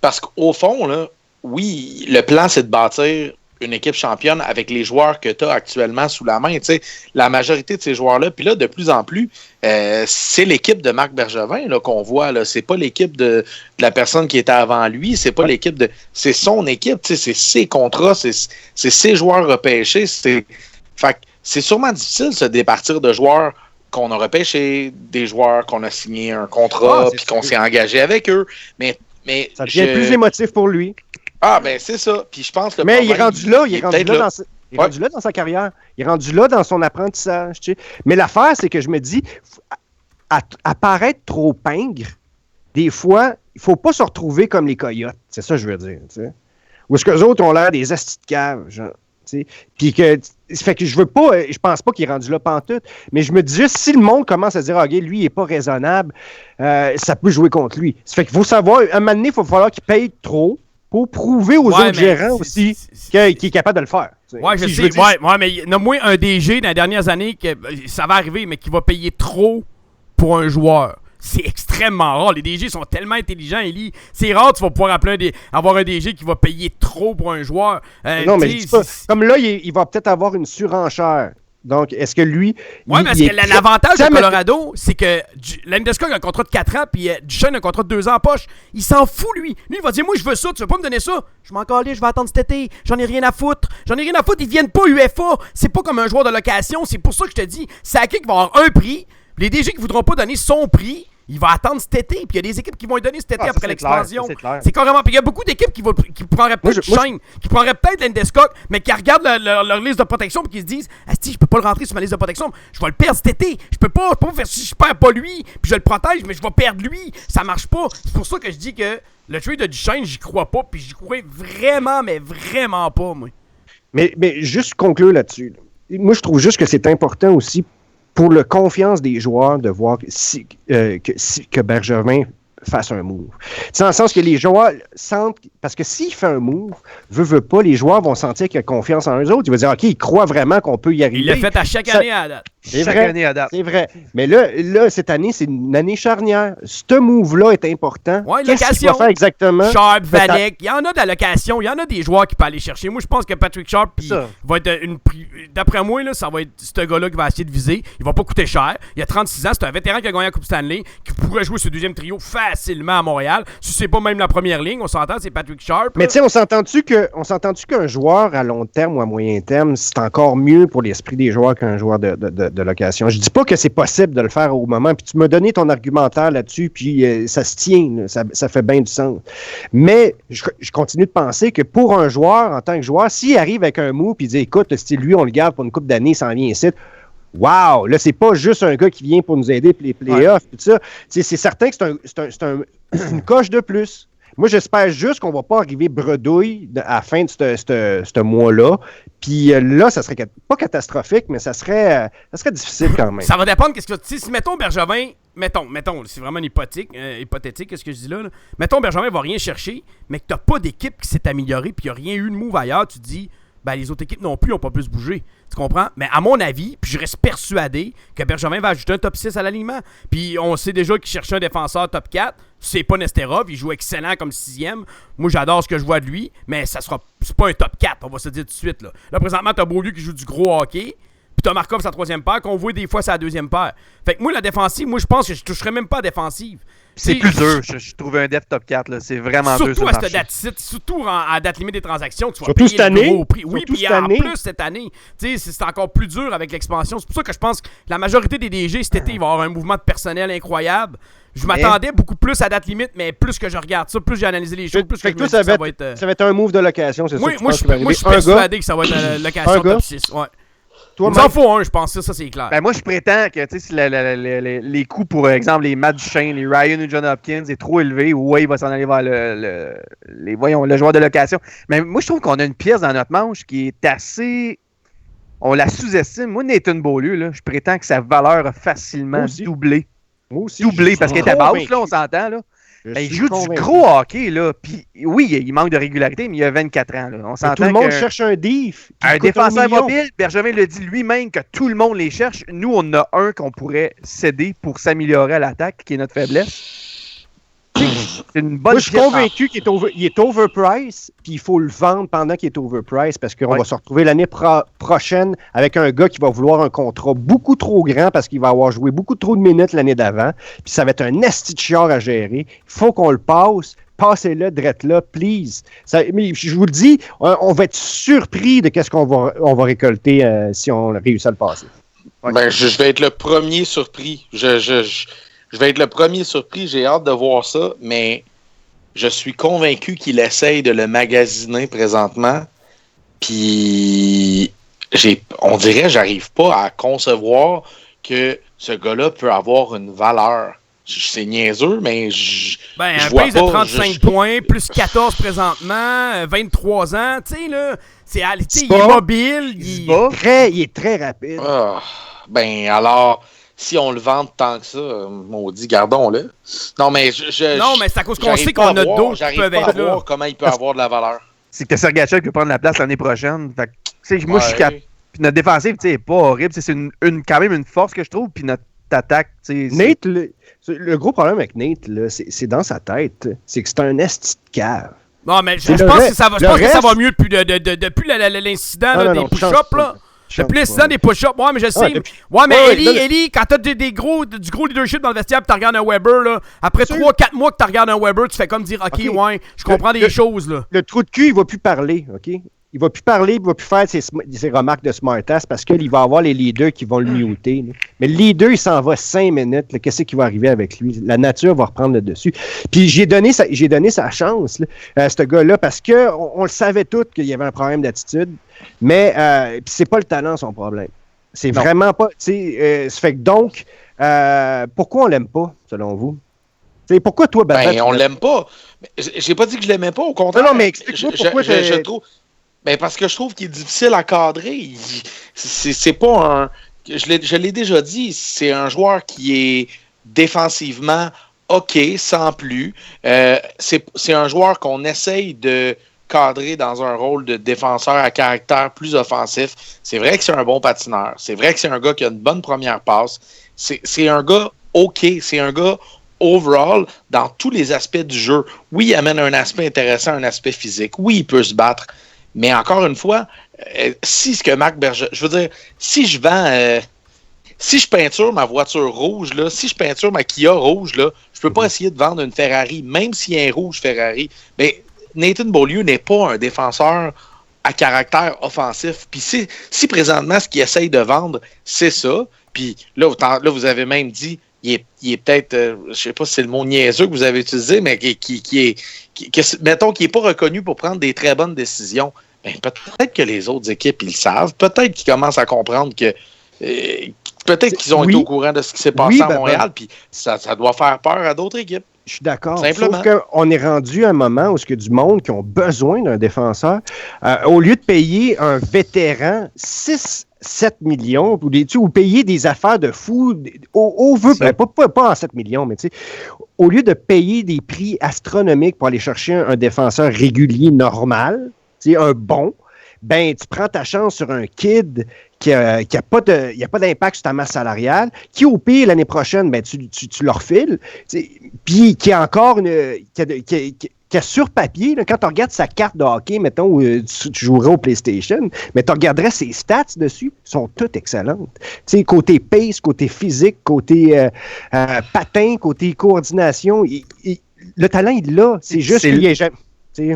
parce qu'au fond, là, oui, le plan, c'est de bâtir une équipe championne avec les joueurs que tu as actuellement sous la main. La majorité de ces joueurs-là, puis là, de plus en plus, c'est l'équipe de Marc Bergevin là, qu'on voit. Là. C'est pas l'équipe de la personne qui était avant lui. C'est pas l'équipe de... C'est son équipe. C'est ses contrats. C'est ses joueurs repêchés. Fait que c'est sûrement difficile de se départir de joueurs qu'on a repêchés, des joueurs qu'on a signé un contrat puis qu'on s'est engagé avec eux. Mais
ça devient plus émotif pour lui.
Ah, ben c'est ça. Puis je pense que
mais il est rendu là. Il est rendu là dans sa carrière. Il est rendu là dans son apprentissage. Mais l'affaire, c'est que je me dis, à paraître trop pingre, des fois, il ne faut pas se retrouver comme les coyotes. C'est ça que je veux dire. Ou est-ce qu'eux autres ont l'air des astis de cave, genre. Puis que, fait que je pense pas qu'il est rendu là pantoute, mais je me dis juste, si le monde commence à dire, OK, lui, il est pas raisonnable, ça peut jouer contre lui. Ça fait qu'il faut savoir, un moment donné, il va falloir qu'il paye trop pour prouver aux autres gérants aussi qu'il est capable de le faire.
Ouais, je sais. Mais nomme-moi un DG dans les dernières années, que ça va arriver, mais qui va payer trop pour un joueur. C'est extrêmement rare. Les DG sont tellement intelligents, Élie. C'est rare tu vas pouvoir avoir un DG qui va payer trop pour un joueur.
Non, mais je dis pas. Comme là, il va peut-être avoir une surenchère. Donc, est-ce que lui...
Oui, parce que l'avantage de Colorado, c'est que Landeskog a un contrat de 4 ans, puis Duchesne a un contrat de 2 ans en poche. Il s'en fout, lui. Lui, il va dire, moi, je veux ça, tu veux pas me donner ça? Je m'en calais, je vais attendre cet été. J'en ai rien à foutre. Ils viennent pas UFA. C'est pas comme un joueur de location. C'est pour ça que je te dis, c'est à qui va avoir un prix. Les DG qui voudront pas donner son prix, il va attendre cet été. Puis il y a des équipes qui vont lui donner cet été après l'expansion. C'est carrément. Puis il y a beaucoup d'équipes qui prendraient peut-être Duchesne, qui prendraient peut-être Landeskog, mais qui regardent leur liste de protection et qui se disent, asti, je peux pas le rentrer sur ma liste de protection. Je vais le perdre cet été. Je peux pas faire si je perds pas lui, puis je le protège, mais je vais perdre lui. Ça marche pas. C'est pour ça que je dis que le trade de Duchesne, j'y crois pas, puis j'y crois vraiment, mais vraiment pas, moi.
Mais juste conclure là-dessus. Moi, je trouve juste que c'est important aussi pour la confiance des joueurs de voir que Bergevin fasse un move. C'est dans le sens que les joueurs sentent... Parce que s'il fait un move, veut pas, les joueurs vont sentir qu'il a confiance en eux autres. Ils vont dire, OK, ils croient vraiment qu'on peut y arriver.
Il l'a fait à chaque année à la date.
C'est
chaque
vrai,
année à date.
c'est vrai. Mais là, cette année, c'est une année charnière. Ce move-là est important.
Ouais,
Qu'est-ce qu'il va
location.
faire exactement?
Sharp, Vanek, il y en a de la location, il y en a des joueurs qui peuvent aller chercher. Moi, je pense que Patrick Sharp va être d'après moi, là, ça va être ce gars-là qui va essayer de viser. Il va pas coûter cher. Il a 36 ans, c'est un vétéran qui a gagné la Coupe Stanley, qui pourrait jouer ce deuxième trio facilement à Montréal. Si c'est pas même la première ligne, on s'entend, c'est Patrick Sharp.
Mais tu sais, on s'entend-tu qu'un joueur à long terme ou à moyen terme, c'est encore mieux pour l'esprit des joueurs qu'un joueur de location? Je dis pas que c'est possible de le faire au moment, puis tu m'as donné ton argumentaire là-dessus, puis ça se tient, là, ça fait bien du sens. Mais je continue de penser que pour un joueur, en tant que joueur, s'il arrive avec un move puis il dit, écoute, lui, on le garde pour une couple d'années, il s'en vient ici. Wow! Là, c'est pas juste un gars qui vient pour nous aider pour les playoffs, tout ça. C'est certain que c'est une coche de plus. Moi, j'espère juste qu'on va pas arriver bredouille à la fin de ce mois-là. Puis là, ça serait pas catastrophique, mais ça serait difficile quand même.
Ça va dépendre qu'est-ce que si mettons Bergevin, mettons, c'est vraiment hypothétique ce que je dis là. Mettons Bergevin va rien chercher, mais que t'as pas d'équipe qui s'est améliorée, puis il y a rien eu de move ailleurs, tu te dis ben les autres équipes non plus n'ont pas pu se bouger. Tu comprends? Mais à mon avis, puis je reste persuadé que Bergevin va ajouter un top 6 à l'alignement. Puis on sait déjà qu'il cherchait un défenseur top 4. C'est pas Nesterov, il joue excellent comme 6e. Moi, j'adore ce que je vois de lui, mais c'est pas un top 4, on va se dire tout de suite. Là présentement, t'as Beaulieu qui joue du gros hockey. Puis t'as Markov sa 3e paire, qu'on voit des fois sa 2e paire. Fait que moi, la défensive, je pense que je toucherais même pas à la défensive.
C'est plus dur. Je trouve un def top 4, là. C'est vraiment dur.
Surtout à cette date surtout à date limite des transactions, tu vas
surtout
payer
cette année.
gros prix. Oui, puis en plus cette année, c'est encore plus dur avec l'expansion. C'est pour ça que je pense que la majorité des DG cet été, il va y avoir un mouvement de personnel incroyable. Je m'attendais beaucoup plus à date limite, mais plus que je regarde ça, plus j'ai analysé les choses, plus que je me dis que ça va être...
Ça va être un move de location, c'est ça?
Moi, je suis persuadé que ça va être la location top 6. Ouais. Il nous en faut un, je pense. Ça, c'est clair.
Ben moi, je prétends que si les coûts, pour exemple, les Matt Duchesne, les Ryan ou John Hopkins est trop élevé, il va s'en aller vers le joueur de location. Mais moi, je trouve qu'on a une pièce dans notre manche qui est assez... On la sous-estime. Moi, Nathan Beaulieu, là, je prétends que sa valeur a facilement doublé.
Moi aussi.
Doublé, parce qu'elle est à basse, là, on s'entend, là. Il joue du gros hockey, là. Puis oui, il manque de régularité, mais il a 24 ans. Là. On s'entend
tout le monde cherche un diff.
Un défenseur mobile, Bergevin le dit lui-même que tout le monde les cherche. Nous, on a un qu'on pourrait céder pour s'améliorer à l'attaque, qui est notre faiblesse. C'est une bonne.
Moi, je suis convaincu qu'il est overpriced, puis il faut le vendre pendant qu'il est overpriced, parce qu'on va se retrouver l'année prochaine avec un gars qui va vouloir un contrat beaucoup trop grand parce qu'il va avoir joué beaucoup trop de minutes l'année d'avant, puis ça va être un esti de chiard à gérer. Il faut qu'on le passe. Passez-le, drette là, please. Mais je vous le dis, on va être surpris de ce qu'on va récolter si on réussit à le passer.
Okay. Ben, je vais être le premier surpris. Je vais être le premier surpris, j'ai hâte de voir ça, mais je suis convaincu qu'il essaye de le magasiner présentement. Puis, on dirait que j'arrive pas à concevoir que ce gars-là peut avoir une valeur. C'est niaiseux, mais
un base de 35 points, plus 14 présentement, 23 ans, tu sais, là, il est mobile.
Il est très rapide.
Ben, alors... Si on le vend tant que ça, maudit, gardons-le. Non, mais
non, mais c'est à cause qu'on sait qu'on a d'autres qui peuvent être là.
Voir comment il peut avoir de la valeur.
C'est que Sergachev peut prendre la place l'année prochaine. Fait que, moi, je suis capable. Puis notre défensive, n'est pas horrible. C'est quand même une force que je trouve. Puis notre attaque,
Nate, le gros problème avec Nate, là, c'est dans sa tête. C'est que c'est un esti de cave.
Non, mais je pense que ça va mieux depuis l'incident des push-ups, là. Depuis l'incident des push-ups, mais je sais. Ellie, quand t'as du gros leadership dans le vestiaire pis t'as regardé un Weber, là, après 3-4 mois que t'as regardé un Weber, tu fais comme dire, OK, je comprends des choses, là.
Le trou de cul, il va plus parler, OK? Il va plus parler, il va plus faire ses remarques de smartass parce qu'il va avoir les leaders qui vont le muter. Là. Mais le leader, il s'en va 5 minutes. Là, qu'est-ce qui va arriver avec lui? La nature va reprendre le dessus. Puis j'ai donné sa chance là, à ce gars-là parce qu'on le savait tous qu'il y avait un problème d'attitude. Mais c'est pas le talent son problème. C'est vraiment pas... ça fait que donc, pourquoi on l'aime pas, selon vous? T'sais, pourquoi toi,
Ben, on l'aime pas. J'ai pas dit que je l'aimais pas, au contraire.
Non, mais explique-moi pourquoi
je trouve... Ben parce que je trouve qu'il est difficile à cadrer. C'est pas un... Je l'ai déjà dit, c'est un joueur qui est défensivement OK, sans plus. C'est un joueur qu'on essaye de cadré dans un rôle de défenseur à caractère plus offensif. C'est vrai que c'est un bon patineur. C'est vrai que c'est un gars qui a une bonne première passe. C'est un gars OK. C'est un gars overall dans tous les aspects du jeu. Oui, il amène un aspect intéressant, un aspect physique. Oui, il peut se battre. Mais encore une fois, si ce que Marc Bergevin... Je veux dire, si je vends... si je peinture ma voiture rouge, là, si je peinture ma Kia rouge, là, je peux pas essayer de vendre une Ferrari, même s'il y a un rouge Ferrari. Mais Nathan Beaulieu n'est pas un défenseur à caractère offensif. Puis si présentement, ce qu'il essaye de vendre, c'est ça, puis là, vous avez même dit, il est peut-être, je sais pas si c'est le mot niaiseux que vous avez utilisé, mais mettons qu'il n'est pas reconnu pour prendre des très bonnes décisions. Ben, peut-être que les autres équipes, ils le savent. Peut-être qu'ils commencent à comprendre que peut-être qu'ils ont été au courant de ce qui s'est passé à Montréal, puis ça doit faire peur à d'autres équipes.
Je suis d'accord.
Simplement.
Sauf qu'on est rendu à un moment où il y a du monde qui ont besoin d'un défenseur. Au lieu de payer un vétéran 6-7 millions, ou payer des affaires de fou, pas en 7 millions, mais au lieu de payer des prix astronomiques pour aller chercher un défenseur régulier normal, un bon, ben tu prends ta chance sur un kid qui a pas d'impact sur ta masse salariale, qui au pire l'année prochaine, ben tu leur refiles, puis qui a encore qui a sur papier, là, quand tu regardes sa carte de hockey, mettons, où tu jouerais au PlayStation, mais tu regarderais ses stats dessus, sont toutes excellentes. T'sais, côté pace, côté physique, côté patin, côté coordination, le talent, il l'a. C'est juste qu'il est jamais...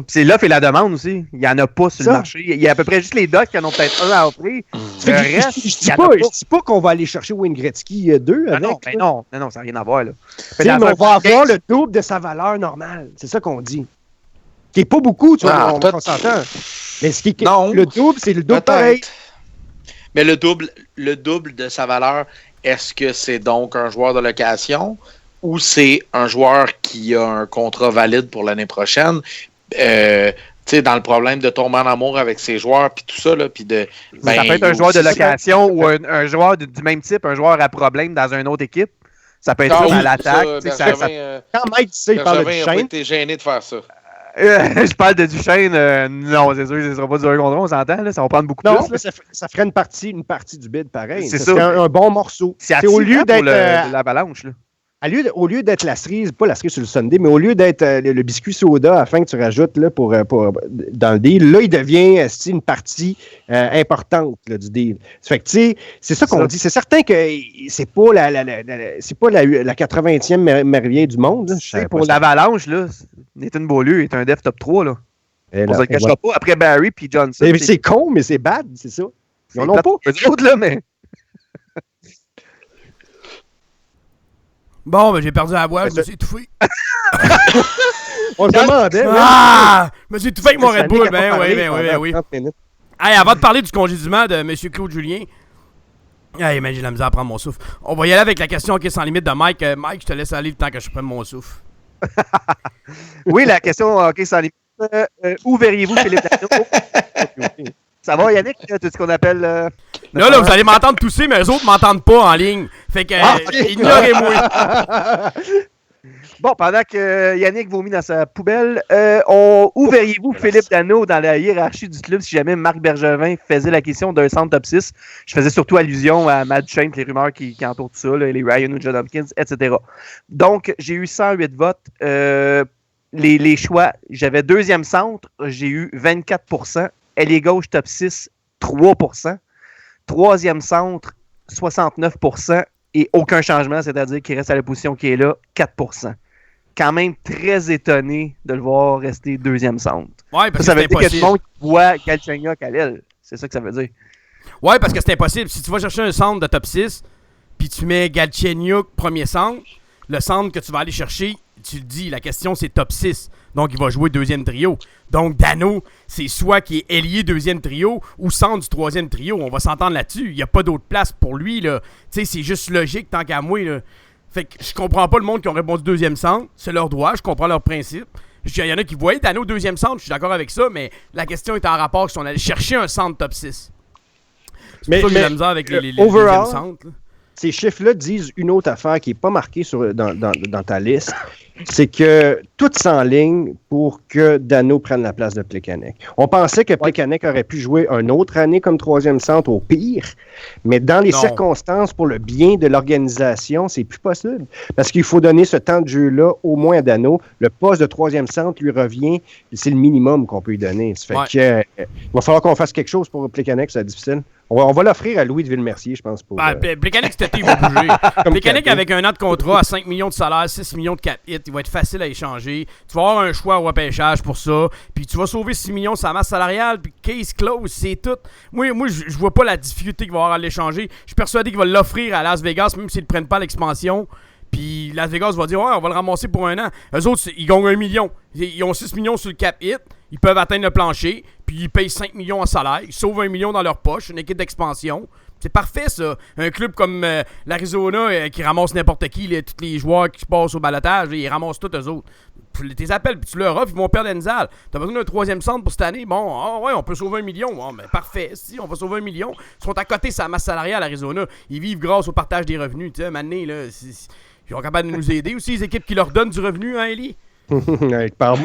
C'est l'offre et la demande aussi. Il n'y en a pas sur le marché. Il y a à peu près juste les Ducks qui en ont peut-être un à offrir.
Je ne dis pas qu'on va aller chercher Wayne Gretzky 2 avec.
Non, ça n'a rien à voir. Là.
Mais on va avoir le double de sa valeur normale. C'est ça qu'on dit. Qui n'est pas beaucoup, tu vois, on s'entend. Mais le double, c'est le double pareil.
Mais le double de sa valeur, est-ce que c'est donc un joueur de location ou c'est un joueur qui a un contrat valide pour l'année prochaine? Dans le problème de tomber en amour avec ses joueurs puis tout ça, là, puis
ça peut être un joueur de location ou un joueur du même type, un joueur à problème dans une autre équipe. Ça peut être à l'attaque.
Quand Mike il parle de Duchesne.
Été gêné de faire ça.
Je parle de Duchesne. Non, c'est sûr, ce ne sera pas du 1 contre 1, on s'entend. Là, ça va prendre beaucoup plus.
Non, ça ferait une partie du bid pareil.
C'est
ça. Serait un bon morceau.
C'est au lieu d'être l'avalanche.
Au lieu d'être la cerise, pas la cerise sur le Sunday, mais au lieu d'être le biscuit soda afin que tu rajoutes là, pour dans le deal, là, il devient une partie importante là, du deal. Ça fait que, tu sais, c'est ça qu'on dit. C'est certain que c'est pas la 80e merveille du monde.
Pour l'avalanche, là, Nathan Beaulieu est un def top 3. Là. On se le cachera pas. Après Barry puis Johnson.
C'est con, mais c'est bad, c'est ça. Ils en ont pas.
Les autres, là, mais...
Bon, ben j'ai perdu la voix, je me suis étouffé.
On se demandait.
Je me suis étouffé avec mon Red Bull. Oui. Hey, avant de parler du congédiement de M. Claude Julien, hey, mais j'ai la misère à prendre mon souffle. On va y aller avec la question qui est sans limite de Mike. Mike, je te laisse aller le temps que je prenne mon souffle.
Oui, la question OK sans limite. Où verriez-vous Philippe Dano? Ça va, Yannick? Tout ce qu'on appelle...
Là, vous allez m'entendre tousser, mais eux autres m'entendent pas en ligne. Fait que, ignorez-moi.
Bon, pendant que Yannick vomit dans sa poubelle, où verriez-vous Philippe Dano dans la hiérarchie du club si jamais Marc Bergevin faisait la question d'un centre top 6? Je faisais surtout allusion à Matt Duchesne, les rumeurs qui entourent tout ça, là, les Ryan ou John Hopkins, etc. Donc, j'ai eu 108 votes. Les choix, j'avais deuxième centre, j'ai eu 24%. Ailier gauche top 6, 3%. Troisième centre, 69%. Et aucun changement, c'est-à-dire qu'il reste à la position qui est là, 4%. Quand même très étonné de le voir rester deuxième centre.
Ouais, parce
ça
que
veut dire que tout le monde voit Galchenyuk à l'aile. C'est ça que ça veut dire.
Ouais, parce que c'est impossible. Si tu vas chercher un centre de top 6, puis tu mets Galchenyuk premier centre, le centre que tu vas aller chercher, tu le dis, la question c'est top 6. Donc il va jouer deuxième trio. Donc Dano, c'est soit qui est ailier deuxième trio ou centre du troisième trio. On va s'entendre là-dessus. Il n'y a pas d'autre place pour lui, là. Tu sais, c'est juste logique tant qu'à moi, là. Fait que je comprends pas le monde qui ont répondu deuxième centre. C'est leur droit, je comprends leur principe. Il y en a qui voyaient Dano deuxième centre, je suis d'accord avec ça, mais la question est en rapport si on allait chercher un centre top 6. C'est pour ça que j'ai la misère avec les deuxième centres.
Ces chiffres-là disent une autre affaire qui n'est pas marquée dans ta liste. c'est que tout s'enligne pour que Dano prenne la place de Plekanec. On pensait que Plekanec aurait pu jouer une autre année comme troisième centre au pire, mais dans les circonstances, pour le bien de l'organisation, c'est plus possible. Parce qu'il faut donner ce temps de jeu-là au moins à Dano. Le poste de troisième centre lui revient, c'est le minimum qu'on peut lui donner. Ça fait que, il va falloir qu'on fasse quelque chose pour Plekanec, c'est difficile. On va l'offrir à Louis de Villemercier, je pense.
Plekanec, cet été, il va bouger. Plekanec, avec un an de contrat à 5 millions de salaire, 6 millions de cap hits, il va être facile à échanger. Tu vas avoir un choix au repêchage pour ça. Puis tu vas sauver 6 millions sur la masse salariale. Puis case close, c'est tout. Moi je vois pas la difficulté qu'il va avoir à l'échanger. Je suis persuadé qu'il va l'offrir à Las Vegas, même s'ils ne prennent pas l'expansion. Puis Las Vegas va dire, ouais, on va le ramasser pour un an. Eux autres, ils gagnent 1 million. Ils ont 6 millions sur le cap hit. Ils peuvent atteindre le plancher. Puis ils payent 5 millions en salaire. Ils sauvent 1 million dans leur poche. Une équipe d'expansion. C'est parfait, ça. Un club comme l'Arizona qui ramasse n'importe qui, tous les joueurs qui passent au balotage, ils ramassent tous eux autres. Tu les appelles, puis tu leur offres, ils vont perdre Enzal. T'as besoin d'un troisième centre pour cette année? Bon, ouais, on peut sauver 1 million. Bon, ben parfait, si, on va sauver 1 million. Ils sont à côté de sa masse salariale à l'Arizona. Ils vivent grâce au partage des revenus. Tu sais, maintenant, là, ils sont capables de nous aider aussi, les équipes qui leur donnent du revenu, hein, Élie?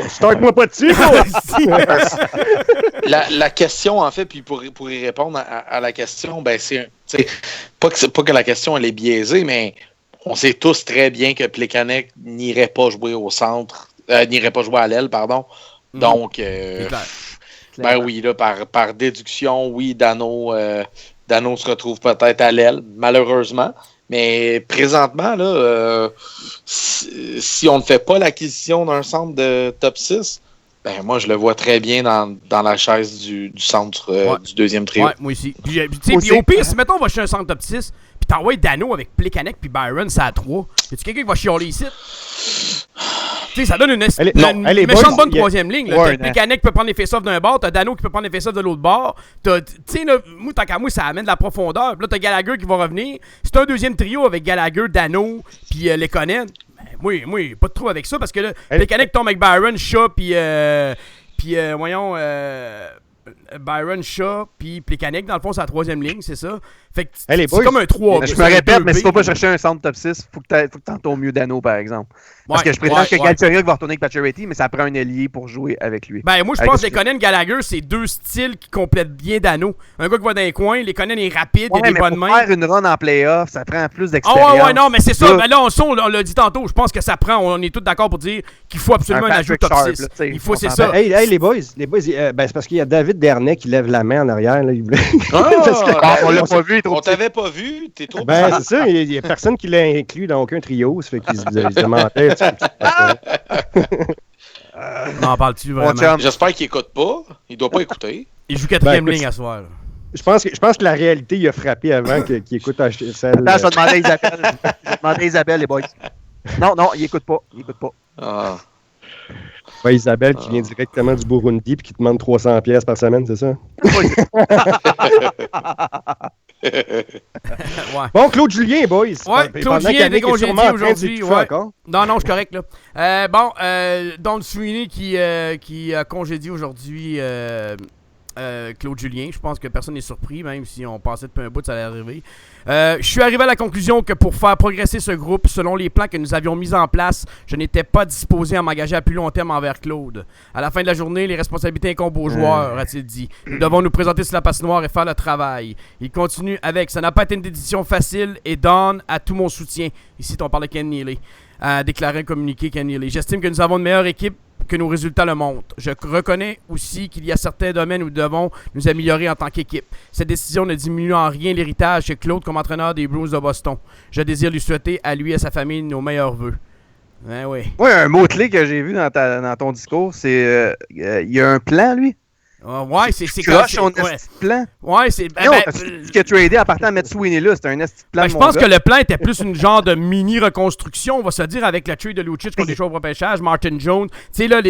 Start-moi pas dessus,
la question, en fait, puis pour y répondre à la question, ben c'est pas que la question elle est biaisée, mais on sait tous très bien que Plekanec n'irait pas jouer au centre, n'irait pas jouer à l'aile, pardon. Donc, ben oui, là, par déduction, oui, Dano se retrouve peut-être à l'aile, malheureusement. Mais présentement, là, si on ne fait pas l'acquisition d'un centre de top 6, ben moi, je le vois très bien dans la chaise du centre du deuxième trio. Ouais,
moi aussi. Puis au pire, si mettons, on va chercher un centre top 6, puis t'envoies Dano avec Plekanec puis Byron, c'est à 3. Y a-tu quelqu'un qui va chialer ici? Tu sais, ça donne une méchante bonne troisième ligne. Plekanec peut prendre les face-offs d'un bord, t'as Dano qui peut prendre les face-offs de l'autre bord. Tu sais, moi, tant qu'à moi, ça amène de la profondeur. Puis là, t'as Gallagher qui va revenir. C'est un deuxième trio avec Gallagher, Dano, puis Lekonen. Ben, moi, pas de trou avec ça parce que là, Plekanec tombe avec Byron, Shaw, puis voyons. Byron, Shaw, puis Plekanec, dans le fond, c'est la troisième ligne, c'est ça. Fait que c'est comme un 3.
Je me répète, mais si tu vas pas chercher un centre top 6, faut que tu t'entoures mieux Dano, par exemple. Parce que je prétends que Galchenyuk va retourner avec Pacioretty, mais ça prend un ailier pour jouer avec lui.
Ben, moi, je pense que Lekonen, Gallagher, c'est deux styles qui complètent bien Dano. Un gars qui va dans les coins, Lekonen est rapide, il a des bonnes mains.
Pour faire une run en playoff, ça prend plus d'expérience.
Ouais, non, mais c'est ça. Ben là, on l'a dit tantôt, je pense que ça prend, on est tous d'accord pour dire qu'il faut absolument un ajout top 6. Il faut, c'est ça.
Hey, les boys, c'est parce qu'il y a David Dernay qui lève la main en arrière. Là,
on l'a pas vu,
on t'avait pas vu, t'es trop
Ben, c'est ça, il y a personne qui l'a inclus dans aucun trio, ça fait qu'il se demandait.
Non, parles-tu vraiment?
J'espère qu'il écoute pas. Il doit pas écouter.
Il joue quatrième ligne à soir.
Je pense que la réalité il a frappé avant qu'il écoute celle.
Attends, je vais demander à Isabelle. Je vais demander à Isabelle, les boys. Non, il écoute pas.
Ouais, Isabelle qui vient directement du Burundi et qui te demande 300$ par semaine, c'est ça?
Ouais.
Bon, Claude Julien, boys.
Ouais, Claude Julien est congédié aujourd'hui. Ouais. Non, je suis correct, là. Don Sweeney qui a congédié aujourd'hui Claude Julien. Je pense que personne n'est surpris, même si on pensait depuis un bout, ça allait arriver. Je suis arrivé à la conclusion que pour faire progresser ce groupe, selon les plans que nous avions mis en place, je n'étais pas disposé à m'engager à plus long terme envers Claude. À la fin de la journée, les responsabilités incombent aux joueurs, a-t-il dit. Nous devons nous présenter sur la patinoire et faire le travail. Il continue avec « Ça n'a pas été une décision facile et Don a tout mon soutien. » Ici, on parle de Ken Neely. A déclaré un communiqué Ken Neely. « J'estime que nous avons une meilleure équipe que nos résultats le montrent. Je reconnais aussi qu'il y a certains domaines où nous devons nous améliorer en tant qu'équipe. Cette décision ne diminue en rien l'héritage chez Claude comme entraîneur des Blues de Boston. Je désire lui souhaiter à lui et à sa famille nos meilleurs vœux. » Oui.
Ouais, un mot-clé que j'ai vu dans ton discours, c'est il y a un plan, lui.
Ouais, c'est
son plan.
Ouais, c'est.
Ce qui a tradé en partant à mettre Sweeney là, c'était un esti plan.
Je pense que le plan était plus une genre de mini-reconstruction, on va se dire, avec la trade de Lucic contre des choix au repêchage, Martin Jones. Tu sais, là,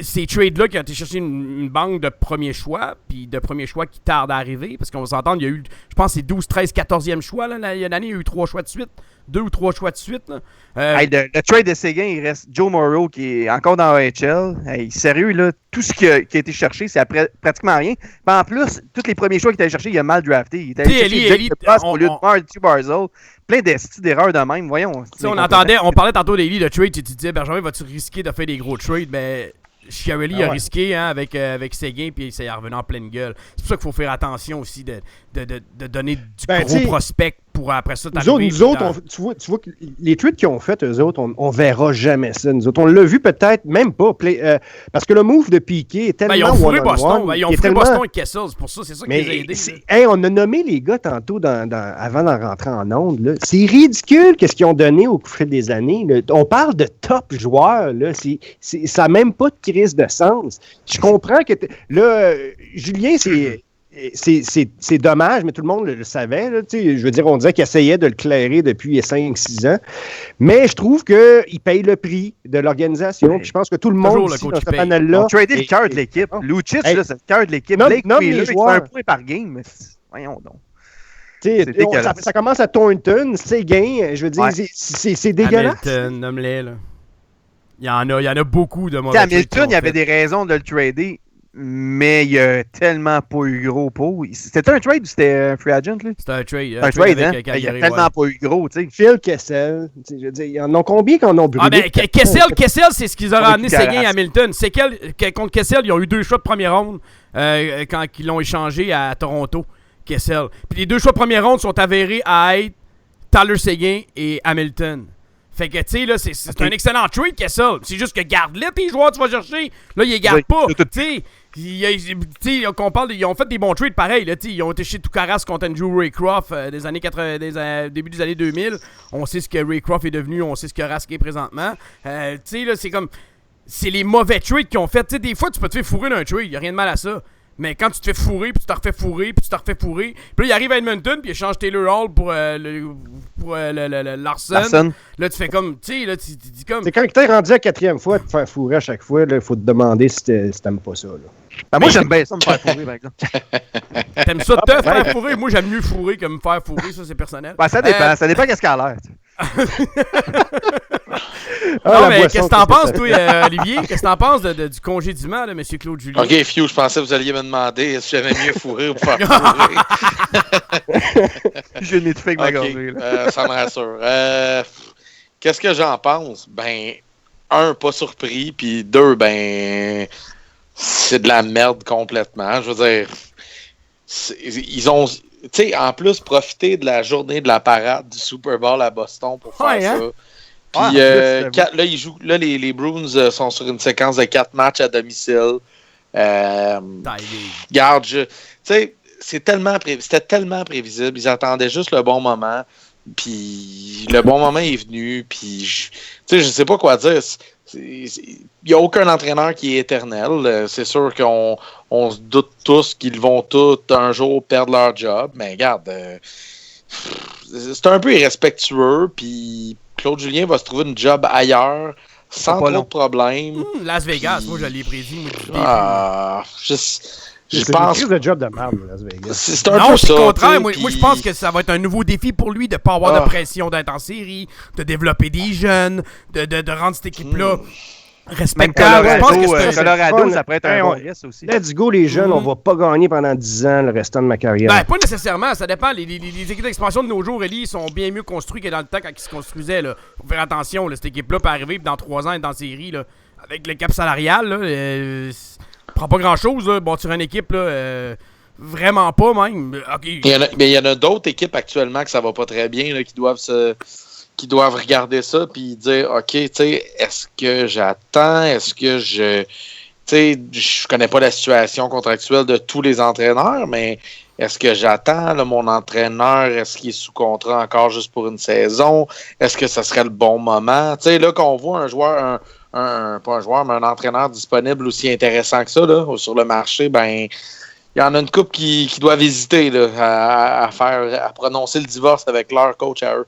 ces trades-là qui ont été chercher une banque de premiers choix, puis de premiers choix qui tardent à arriver, parce qu'on va s'entendre, il y a eu, je pense, c'est 12, 13, 14e choix. Là, il y a une année, il y a eu 3 choix de suite. 2 ou 3 choix de suite. Là.
Le trade de Seguin, il reste Joe Morrow qui est encore dans AHL. Hey, sérieux, là, tout ce qui a été cherché, c'est après pratiquement rien. Puis en plus, tous les premiers choix qu'il allait chercher, il a mal drafté. Il était allé chercher
Ellie,
Jake DeBrusk au lieu de Marty Barzal. Plein d'erreurs de même, voyons.
On parlait tantôt d'Ellie de trade, tu disais, Benjamin, vas-tu risquer de faire des gros trades? Ben, Chiarelli a risqué avec Seguin, puis ça est revenu en pleine gueule. C'est pour ça qu'il faut faire attention aussi de donner du gros prospect pour après ça t'arriver.
Nous autres, tu vois que les trades qu'ils ont fait, eux autres, on verra jamais ça. Nous autres, on l'a vu peut-être même pas. Parce que le move de Piqué est tellement
ils ont fourré Boston.
one-on-one,
Ils ont fourré Boston et Kessel. C'est pour ça, c'est ça qui les a aidés.
On a nommé les gars tantôt avant d'en rentrer en onde. Là. C'est ridicule qu'est-ce qu'ils ont donné au fil des années. Là. On parle de top joueurs. Là. Ça n'a même pas de crise de sens. Je comprends que... Là, Julien, c'est dommage, mais tout le monde le savait. Là, je veux dire, on disait qu'il essayait de le clairer depuis 5-6 ans. Mais je trouve qu'il paye le prix de l'organisation. Puis je pense que tout le monde ici, dans ce panel-là...
On tradé le cœur de l'équipe. Lucic, c'est le cœur de l'équipe. Blake Wheeler, il fait un point par game. Mais voyons donc.
Ça commence à Thornton, Seguin. Je veux dire, c'est dégueulasse.
Hamilton, nomme-les, là. Il y en a beaucoup de mauvais trades.
Hamilton, il y avait des raisons de le trader. Mais il a tellement pas eu gros pour. C'était un trade ou c'était un free agent, lui?
C'était un trade.
Un trade, hein? Il a tellement pas eu gros, tu sais.
Phil Kessel, je veux dire, ils en ont combien qu'on a brûlé?
Ah, ben, Kessel, c'est ce qu'ils ont ramené Seguin et Hamilton. C'est contre Kessel, ils ont eu 2 choix de première ronde quand ils l'ont échangé à Toronto. Kessel. Puis les 2 choix de première ronde sont avérés à être Tyler Seguin et Hamilton. Fait que, tu sais, là, c'est un excellent trade, Kessel. C'est juste que garde-les, tes joueurs, tu vas chercher. Là, ils les gardent pas. Tu sais, ils ont fait des bons trades pareil. Là, ils ont été chez Toukaras contre Andrew Raycroft des années 80, début des années 2000. On sait ce que Raycroft est devenu, on sait ce que Rask est présentement. Tu sais, là, c'est comme. C'est les mauvais trades qu'ils ont fait. Tu sais, des fois, tu peux te faire fourrer d'un trade. Il n'y a rien de mal à ça. Mais quand tu te fais fourrer, puis tu te refais fourrer, puis tu te refais fourrer, puis là, il arrive à Edmonton, puis il échange Taylor Hall pour Larson. Là, tu fais comme, tu sais, là, tu dis comme...
C'est quand tu es rendu à 4e fois de te faire fourrer à chaque fois, il faut te demander si t'aimes pas ça, là.
Ben, moi, j'aime bien ça, me faire fourrer, par exemple.
T'aimes ça te faire fourrer? Moi, j'aime mieux fourrer que me faire fourrer, ça, c'est personnel.
Ben, ça dépend, qu'est-ce qu'elle a l'air,
non, mais qu'est-ce que t'en penses, toi, Olivier? Qu'est-ce que t'en penses du congédiement de M. Claude Julien?
Ok, Fiu, je pensais que vous alliez me demander si j'aimais mieux fourrer ou faire fourrer.
Je n'ai tout fait avec ma gorgée.
Ça me rassure. Qu'est-ce que j'en pense? Ben, 1, pas surpris, puis 2, ben, c'est de la merde complètement. Je veux dire, ils ont... Tu sais, en plus, profiter de la journée de la parade du Super Bowl à Boston pour faire ça. Puis là, ils jouent. Là, les Bruins sont sur une séquence de 4 matchs à domicile. Garde, tu sais, c'était tellement prévisible. Ils attendaient juste le bon moment. Puis le bon moment est venu. Puis, tu sais, je sais pas quoi dire. Il n'y a aucun entraîneur qui est éternel. C'est sûr qu'on se doute tous qu'ils vont tous un jour perdre leur job. Mais regarde, c'est un peu irrespectueux. Puis Claude Julien va se trouver une job ailleurs sans trop de problèmes.
Las Vegas, moi je l'ai prédit.
Je pense que c'est un job de merde, Las Vegas.
C'est un peu ça. Au contraire, moi je pense que ça va être un nouveau défi pour lui de ne pas avoir de pression d'être en série, de développer des jeunes, de rendre cette équipe-là respectable.
Je pense que Colorado, ça pourrait être un bon risque aussi.
Let's go, les jeunes, on va pas gagner pendant 10 ans le restant de ma carrière.
Ben, pas nécessairement, ça dépend. Les équipes d'expansion de nos jours, Ellie, sont bien mieux construites que dans le temps quand ils se construisaient. Là. Faut faire attention, là, cette équipe-là peut arriver dans 3 ans être en série. Là, avec le cap salarial, là, prend pas grand-chose, là, bâtir une équipe, là, vraiment pas même. Okay.
Il y en a d'autres équipes actuellement que ça va pas très bien, là, qui doivent regarder ça puis dire, OK, tu sais, est-ce que j'attends? Est-ce que je... Tu sais, je connais pas la situation contractuelle de tous les entraîneurs, mais est-ce que j'attends, là, mon entraîneur? Est-ce qu'il est sous contrat encore juste pour une saison? Est-ce que ça serait le bon moment? Tu sais, là, qu'on voit un joueur... pas un joueur, mais un entraîneur disponible aussi intéressant que ça là, sur le marché, ben il y en a une couple qui doivent hésiter là, à prononcer le divorce avec leur coach à eux.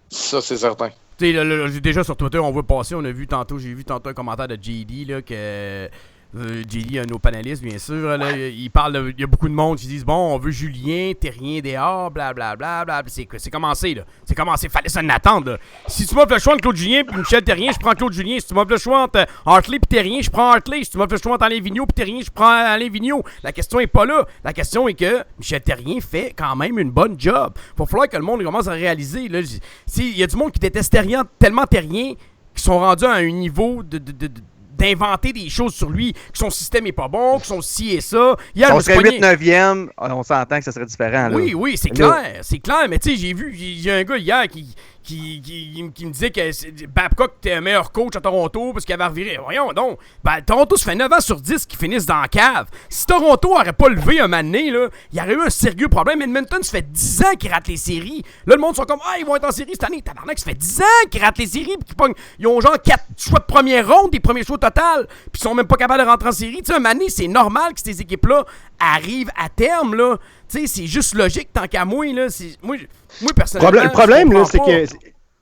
Ça, c'est certain.
Tu sais, déjà sur Twitter, j'ai vu tantôt un commentaire de JD là, que JD, un de nos panélistes, bien sûr, là, il y a beaucoup de monde qui disent bon, on veut Julien, Terrien dehors, blablabla. Bla, bla. C'est commencé, là. C'est commencé, fallait s'en attendre, là. Si tu m'offres le choix entre Claude Julien et Michel Terrien, je prends Claude Julien. Si tu m'offres le choix entre Hartley et Terrien, je prends Hartley. Si tu m'offres le choix entre Alain Vigneault et Terrien, je prends Alain Vigneault. La question est pas là. La question est que Michel Terrien fait quand même une bonne job. Faut falloir que le monde commence à réaliser, là. Il y a du monde qui déteste Terrien, tellement Terrien, qui sont rendus à un niveau d'inventer des choses sur lui, que son système est pas bon, que son ci et ça.
Hier, on serait 8-9e, on s'entend que ça serait différent. Là.
Oui, c'est clair, mais tu sais, il y a un gars hier qui me disait que Babcock était un meilleur coach à Toronto parce qu'il avait reviré. Voyons donc, Toronto, ça fait 9 ans sur 10 qu'ils finissent dans la cave. Si Toronto n'aurait pas levé un moment donné, là, il y aurait eu un sérieux problème. Edmonton, ça fait 10 ans qu'ils ratent les séries. Là, le monde sont comme, ils vont être en série cette année. Tabarnak, ça fait 10 ans qu'ils ratent les séries. Ils ont genre 4 choix de première ronde, des premiers choix total, puis ils sont même pas capables de rentrer en série. Tu sais, un moment donné, c'est normal que ces équipes-là arrivent à terme, là. Tu sais, c'est juste logique tant qu'à moi, là. Moi, personnellement,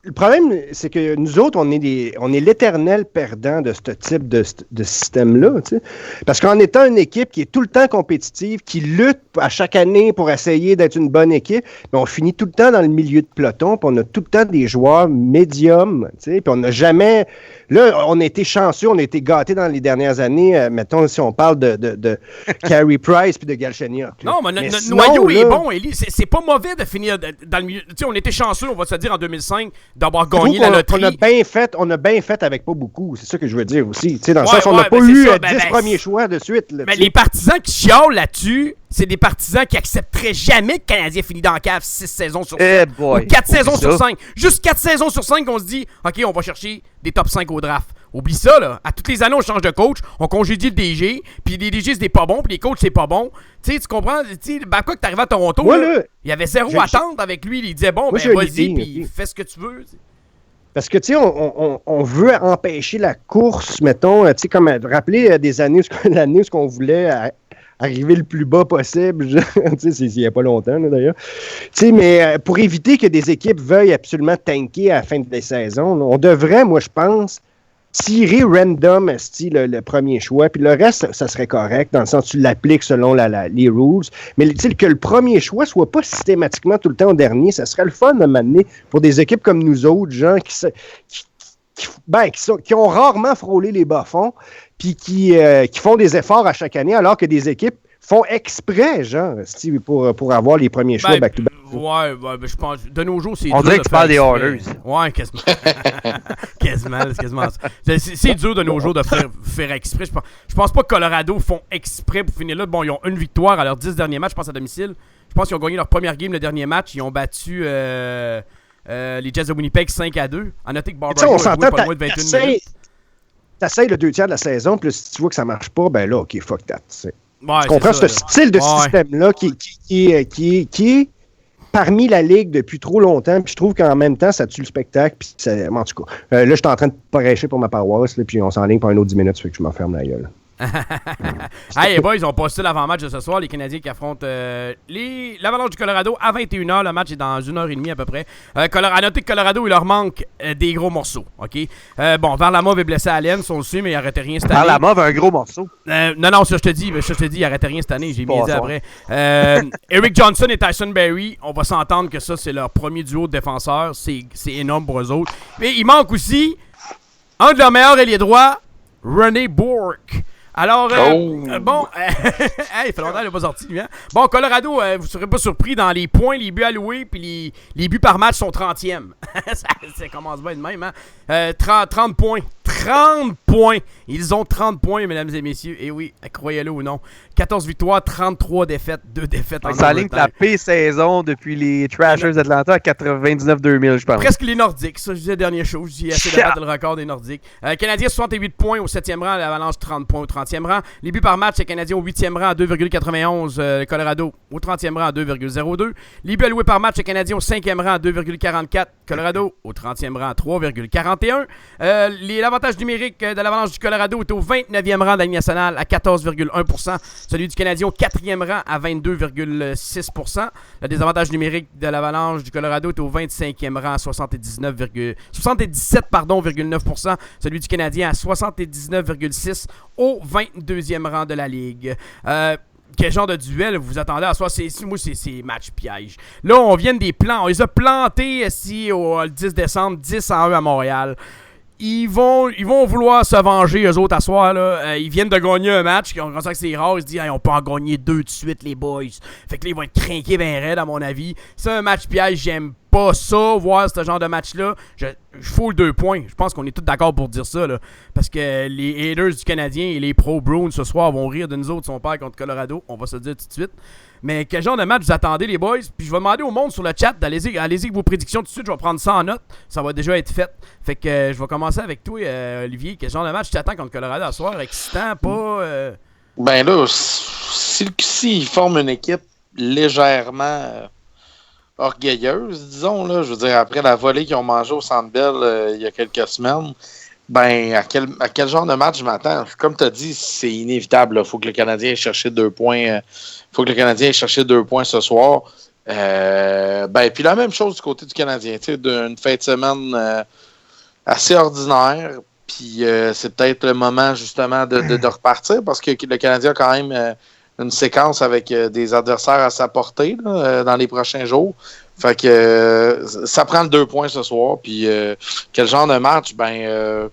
le problème, c'est que nous autres, on est l'éternel perdant de ce type de système-là. Tu sais. Parce qu'en étant une équipe qui est tout le temps compétitive, qui lutte à chaque année pour essayer d'être une bonne équipe, mais on finit tout le temps dans le milieu de peloton, puis on a tout le temps des joueurs médiums, tu sais, puis on n'a jamais... Là, on a été chanceux, on a été gâtés dans les dernières années, mettons, si on parle de Carey Price puis de Galchenyuk.
Non, mais notre noyau est bon, Élie. C'est pas mauvais de finir dans le milieu. Tu sais, on était chanceux, on va se dire, en 2005, d'avoir gagné la loterie.
On a bien fait avec pas beaucoup, c'est ça que je veux dire aussi. Tu sais, dans le sens, on n'a pas eu 10 premiers choix de suite. Là,
mais les partisans qui chiolent là-dessus, c'est des partisans qui accepteraient jamais que le Canadien finisse dans la cave 6 saisons sur 5. Ou 4 saisons sur 5. Juste 4 saisons sur 5 qu'on se dit, OK, on va chercher des top 5 au draft. Oublie ça, là. À toutes les années, on change de coach, on congédie le DG, puis les DG, c'est pas bon, puis les coachs, c'est pas bon. Tu sais, tu comprends? Tu sais, Babcock, t'es arrivé à Toronto, là, il y avait zéro attente avec lui. Il disait, bon, vas-y, puis fais ce que tu veux. T'sais.
Parce que, tu sais, on veut empêcher la course, mettons, tu sais, comme rappeler des années, l'année où on voulait arriver le plus bas possible, tu sais, il n'y a pas longtemps, là, d'ailleurs. Tu sais, mais pour éviter que des équipes veuillent absolument tanker à la fin des saisons, là, on devrait, moi, je pense, tirer random le premier choix, puis le reste, ça serait correct, dans le sens où tu l'appliques selon les rules. Mais que le premier choix soit pas systématiquement tout le temps au dernier, ça serait le fun de m'amener pour des équipes comme nous autres, gens qui ont rarement frôlé les bas-fonds, puis qui font des efforts à chaque année, alors que des équipes font exprès, genre, pour avoir les premiers choix back-to-back.
Ouais, je pense. De nos jours, c'est
on dirait que tu parles des Oilers.
Ouais, quasiment. quasiment ça. C'est dur de nos jours de faire exprès. Je pense pas que Colorado font exprès pour finir là. Bon, ils ont une victoire à leurs 10 derniers matchs, je pense, à domicile. Je pense qu'ils ont gagné leur première game le dernier match. Ils ont battu les Jets de Winnipeg 5-2. À noter que Barbara
on s'entend,
pas loin de 21 minutes.
T'essayes le 2 tiers de la saison, puis si tu vois que ça marche pas, ben là, OK, fuck that.
Ouais,
tu comprends ce style de système-là qui est parmi la Ligue depuis trop longtemps, puis je trouve qu'en même temps, ça tue le spectacle. Puis en tout cas, là, je suis en train de prêcher pour ma paroisse, là, puis on s'enligne pour un autre 10 minutes, ça fait que je m'enferme la gueule.
Hey, les boys, ils ont passé l'avant-match de ce soir. Les Canadiens qui affrontent l'Avalanche du Colorado à 21h. Le match est dans 1h30 à peu près. À noter que Colorado, il leur manque des gros morceaux. OK? Bon, Varlamov est blessé à Allen, on le sait, mais il n'arrêtait rien cette année.
Varlamov a un gros morceau.
Non, ça je te dis, il n'arrêtait rien cette année. J'ai bien dit après. Eric Johnson et Tyson Barrie, on va s'entendre que ça, c'est leur premier duo de défenseurs. C'est énorme pour eux autres. Mais il manque aussi un de leurs meilleurs ailiers droits, René Bourque. Alors, bon, il fait longtemps qu'il n'a pas sorti, lui, hein? Bon, Colorado, vous ne serez pas surpris, dans les points, les buts alloués, puis les buts par match sont 30e. ça commence bien de même, hein? 30 points. 30 points! Ils ont 30 points, mesdames et messieurs. Et oui, croyez-le ou non. 14 victoires, 33 défaites, 2 défaites en Angleterre.
Ça ligne la pire saison depuis les Trashers d'Atlanta à 99-2000, je pense.
Presque les Nordiques, ça je disais la dernière chose. J'ai essayé de battre le record des Nordiques. Canadiens 68 points au 7e rang, l'Avalanche 30 points au 30e rang. Les buts par match, les Canadiens au 8e rang à 2,91, Colorado au 30e rang à 2,02. Les buts alloués par match, les Canadiens au 5e rang à 2,44, Colorado au 30e rang, 3,41. L'avantage numérique de l'Avalanche du Colorado est au 29e rang de la Ligue nationale à 14,1%. Celui du Canadien au 4e rang à 22,6%. Le désavantage numérique de l'Avalanche du Colorado est au 25e rang à 77,9%. Celui du Canadien à 79,6% au 22e rang de la Ligue. Quel genre de duel vous attendez à soi? Moi, c'est match piège. Là, on vient des plans. On les a plantés ici le 10 décembre, 10-1 à Montréal. Ils vont vouloir se venger, eux autres, à soir. Là. Ils viennent de gagner un match. On sent que c'est rare. Ils se disent, hey, on peut en gagner 2 tout de suite, les boys. Fait que là, ils vont être crinqués bien raides, à mon avis. C'est un match piège. J'aime pas ça, voir ce genre de match-là. Je faut le 2 points. Je pense qu'on est tous d'accord pour dire ça. Là, parce que les haters du Canadien et les pro-Bruins ce soir vont rire de nous autres si on perd contre Colorado. On va se le dire tout de suite. Mais quel genre de match vous attendez, les boys? Puis je vais demander au monde sur le chat allez-y avec vos prédictions tout de suite. Je vais prendre ça en note. Ça va déjà être fait. Fait que je vais commencer avec toi, Olivier. Quel genre de match tu attends contre Colorado à soir? Excitant, pas...
Ben là, s'ils forment une équipe légèrement orgueilleuse, disons, là, je veux dire, après la volée qu'ils ont mangée au Centre Bell il y a quelques semaines, ben, à quel genre de match je m'attends? Comme tu as dit, c'est inévitable. Il faut que le Canadien aille chercher 2 points. Faut que le Canadien aille chercher 2 points ce soir. Ben, puis la même chose du côté du Canadien. Tu sais, d'une fin de semaine assez ordinaire. Puis c'est peut-être le moment, justement, de repartir parce que le Canadien a quand même une séquence avec des adversaires à sa portée là, dans les prochains jours. Fait que ça prend le 2 points ce soir. Puis quel genre de match? Ben,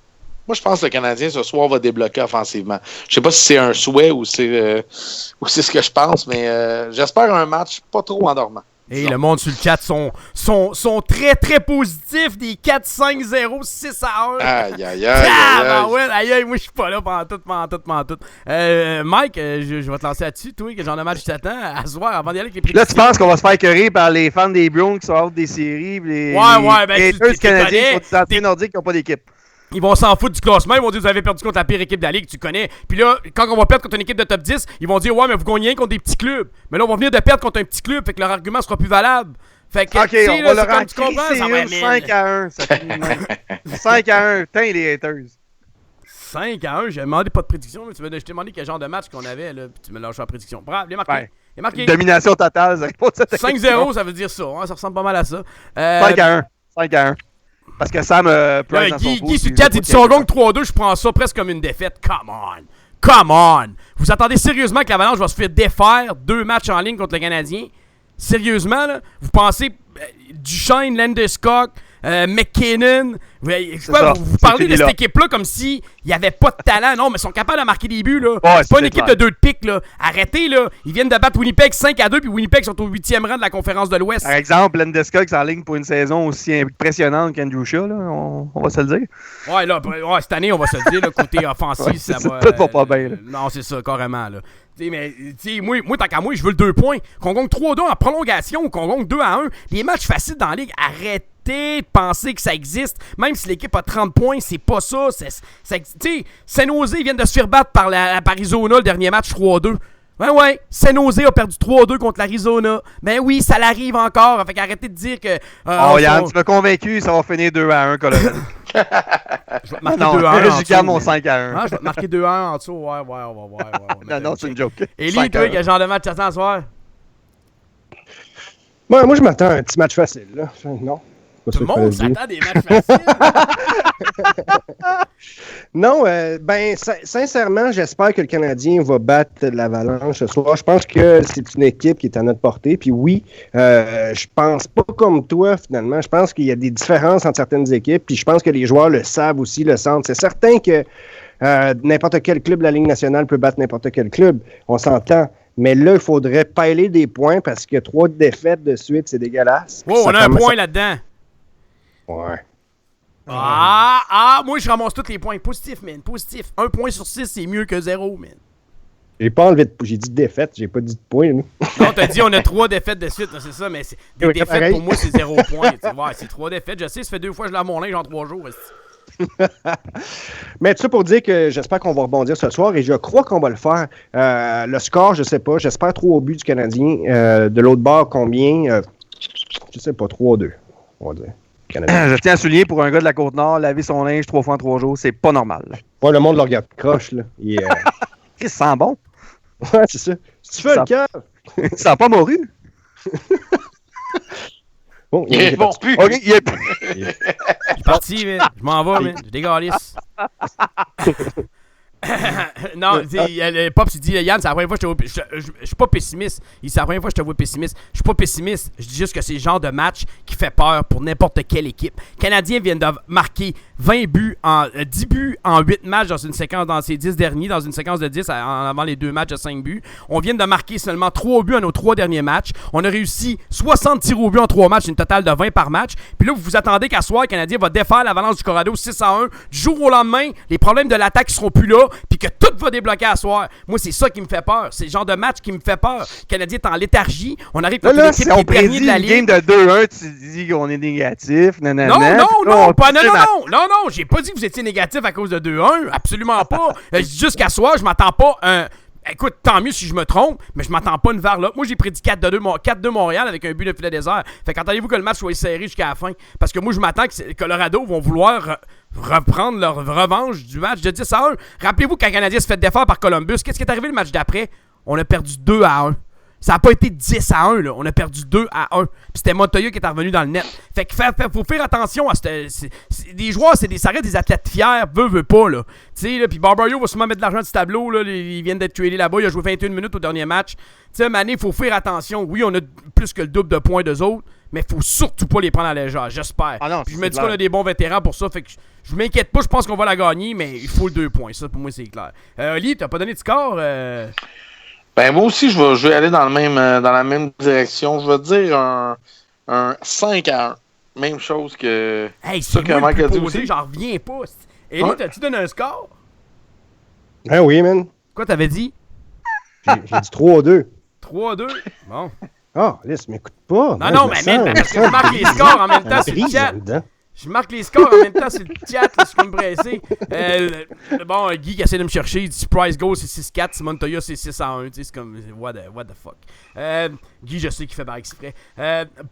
moi, je pense que le Canadien, ce soir, va débloquer offensivement. Je sais pas si c'est un souhait ou c'est ce que je pense, mais j'espère un match pas trop endormant.
Et le monde sur le chat sont très, très positifs. Des 4-5-0, 6-1.
Aïe, aïe, aïe.
Aïe, moi, je suis pas là pendant tout. Mike, je vais te lancer là-dessus. Toi, quel genre de match tu t'attends à se voir avant d'y aller avec les prédictions?
Là, tu penses qu'on va se faire écœurer par les fans des Browns qui sont hors des séries, les
ben,
haters canadiens qui sont des entiers nordiques qui n'ont pas d'équipe.
Ils vont s'en foutre du classement, ils vont dire vous avez perdu contre la pire équipe de la ligue, tu connais. Puis là, quand on va perdre contre une équipe de top 10, ils vont dire ouais, mais vous gagnez contre des petits clubs. Mais là, on va venir de perdre contre un petit club, fait que leur argument sera plus valable. Fait que,
ok, on va leur en
crisser
5-1, ça finit de même. 5-1, tain les haters.
5-1, j'ai demandé pas de prédiction, mais je t'ai demandé quel genre de match qu'on avait, là, puis tu me lâches la prédiction. Bravo, il est marqué.
Ouais.
Il est marqué.
Domination totale, ça répond à
5-0, ça veut dire ça, hein, ça ressemble pas mal à ça.
5-1. Parce que Sam Price dans son
Guy sur le chat, il dit si on gagne 3-2, je prends ça presque comme une défaite. Come on! Vous attendez sérieusement que l'Avalanche va se faire défaire 2 matchs en ligne contre le Canadien? Sérieusement, là? Vous pensez Duchesne, Landeskog, McKinnon, vous parlez de cette équipe-là comme s'il n'y avait pas de talent. Non, mais ils sont capables de marquer des buts. Là.
Ouais,
c'est pas une équipe de 2 de pique. Là. Arrêtez, là. Ils viennent de battre Winnipeg 5-2, puis Winnipeg sont au 8e rang de la conférence de l'Ouest.
Par exemple, Landeskog qui est en ligne pour une saison aussi impressionnante qu'Andrew Shaw, là, on va se le dire.
Ouais, là, cette année, on va se le dire, là, côté offensif, ça va.
Tout va pas bien. Là.
Non, c'est ça, carrément. Là. Mais moi, tant qu'à moi, je veux le 2 points. Qu'on gagne 3-2 en prolongation ou qu'on gagne 2-1. Les matchs faciles dans la ligue, arrêtez de penser que ça existe. Même si l'équipe a 30 points, c'est pas ça. San Jose viennent de se faire battre par Arizona le dernier match 3-2. Ouais, San Jose a perdu 3-2 contre l'Arizona. Ben oui, ça l'arrive encore. Fait qu'arrêtez de dire que...
Yann, tu m'as convaincu, ça va finir 2-1, Colorado.
Je vais te marquer 2-1
je garde mon 5-1.
Je vais te marquer 2-1 en dessous. Ouais, on va voir.
Non, c'est une joke.
Élie, toi, quel genre de match t'attends ce soir?
Moi, je m'attends à un petit match facile. Là. Non.
Tout le monde s'attend à des matchs faciles.
Non, sincèrement, j'espère que le Canadien va battre l'Avalanche ce soir. Je pense que c'est une équipe qui est à notre portée. Puis oui, je pense pas comme toi, finalement. Je pense qu'il y a des différences entre certaines équipes. Puis je pense que les joueurs le savent aussi, le sentent. C'est certain que n'importe quel club de la Ligue nationale peut battre n'importe quel club. On s'entend. Mais là, il faudrait peiler des points parce que 3 défaites de suite, c'est dégueulasse.
Oh, on a un point là-dedans.
Ouais.
Moi, je ramasse tous les points. Positif, man. Positif. 1 point sur 6, c'est mieux que 0, man.
J'ai pas enlevé j'ai dit défaite, j'ai pas dit de points. Non,
t'as dit on a 3 défaites de suite, c'est ça, mais des défaites pareil. Pour moi, c'est 0 points. Ouais, c'est 3 défaites. Je sais, ça fait 2 fois que je lave mon linge en 3 jours.
Mais tout ça pour dire que j'espère qu'on va rebondir ce soir et je crois qu'on va le faire. Le score, je sais pas. J'espère 3 buts du Canadien. De l'autre bord, combien? Je sais pas, 3-2, on va dire. Canadien.
Je tiens à souligner, pour un gars de la Côte-Nord, laver son linge 3 fois en 3 jours, c'est pas normal.
Ouais, le monde le regarde croche, là.
Il sent bon.
Ouais, c'est ça. Si tu fais
Ça-
le cœur.
Il sent pas morue.
Bon,
Il est bon plus.
OK, il est...
Je suis parti, man. Je m'en vais, man. Je dégalisse. Non, Pop s'il dit Yann, c'est la première fois que je suis pas pessimiste. C'est la première fois que je te vois pessimiste. Je suis pas pessimiste. Je dis juste que c'est le genre de match qui fait peur pour n'importe quelle équipe. Canadiens viennent de marquer 10 buts en 8 matchs dans une séquence, dans ces 10 derniers, dans une séquence de 10 avant les 2 matchs de 5 buts. On vient de marquer seulement 3 buts à nos 3 derniers matchs. On a réussi 60 tirs au but en 3 matchs, une totale de 20 par match. Puis là, vous vous attendez qu'à soir, le Canadien va défaire l'Avalanche du Colorado 6-1. Du jour au lendemain, les problèmes de l'attaque seront plus là. Puis que tout va débloquer à soir. Moi, c'est ça qui me fait peur. C'est le genre de match qui me fait peur. Le Canadien est en léthargie. On arrive contre
Là,
l'équipe
si
qui
on
est dernier
prédit
de la
une game
ligue.
de 2-1, tu dis qu'on est négatif.
Non, j'ai pas dit que vous étiez négatif à cause de 2-1. Absolument pas. Je dis juste qu'à soir, je m'attends pas Écoute, tant mieux si je me trompe, mais je m'attends pas une vers là. Moi, j'ai prédit 4-2 Montréal avec un but de filet désert. Fait qu'entendez-vous que le match soit serré jusqu'à la fin? Parce que moi, je m'attends que Colorado vont vouloir reprendre leur revanche du match de 10-1. Rappelez-vous quand le Canadien se fait défaire par Columbus, qu'est-ce qui est arrivé le match d'après? On a perdu 2-1. Ça n'a pas été 10-1, là. On a perdu 2-1. Puis c'était Montoya qui est revenu dans le net. Fait que faut faire attention à des joueurs, ça reste des athlètes fiers, veut pas, là. Tu sais, là, puis Barbario va sûrement mettre de l'argent sur ce tableau, là. Ils viennent d'être tradés là-bas. Il a joué 21 minutes au dernier match. Tu sais, Mané, il faut faire attention. Oui, on a plus que le double de points d'eux autres, mais faut surtout pas les prendre à la légère, j'espère.
Ah non,
puis je me dis qu'on a des bons vétérans pour ça, fait que je m'inquiète pas, je pense qu'on va la gagner, mais il faut le 2 points. Ça, pour moi, c'est clair. Oli, t'as pas donné de score?
Ben, moi aussi, je vais aller dans la même direction. Je vais dire un 5-1. Même chose que
Hey,
ça
c'est
que
moi
Mike
le
a
plus
dit
posé,
aussi.
j'en reviens pas. Eli,
Ouais.
t'as-tu donné un score?
Ah oui, man.
Quoi, t'avais dit?
J'ai dit 3-2.
3-2? Bon.
Ah, laisse, m'écoute pas.
Non, non, mais même parce que je marque les scores en même temps sur le chat. Je marque les scores en même temps sur le chat, là, je suis comme pressé. Bon, Guy qui essaie de me chercher, il dit Price Goal c'est 6-4, Simon Toya c'est 6-1. C'est comme, what the fuck. Guy, je sais qu'il fait par exprès.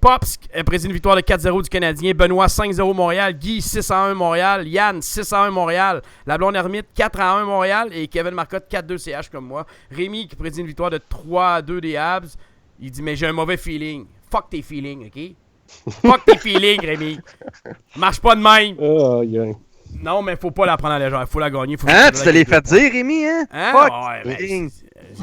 Pops, président de victoire de 4-0 du Canadien. Benoît, 5-0 Montréal. Guy, 6-1 Montréal. Yann, 6-1 Montréal. La Blonde Ermite, 4-1 Montréal. Et Kevin Marcotte, 4-2 CH comme moi. Rémi, qui président une victoire de 3-2 des Habs. Il dit, mais j'ai un mauvais feeling. Fuck tes feelings, OK? Fuck tes feelings, Rémi. Marche pas de même.
Oh, yeah.
Non, mais faut pas la prendre à la légère. Faut la gagner. Faut
Hein, tu te l'es fait dire, Rémi, hein?
Hein?
Fuck,
Ouais, mais
Rémi.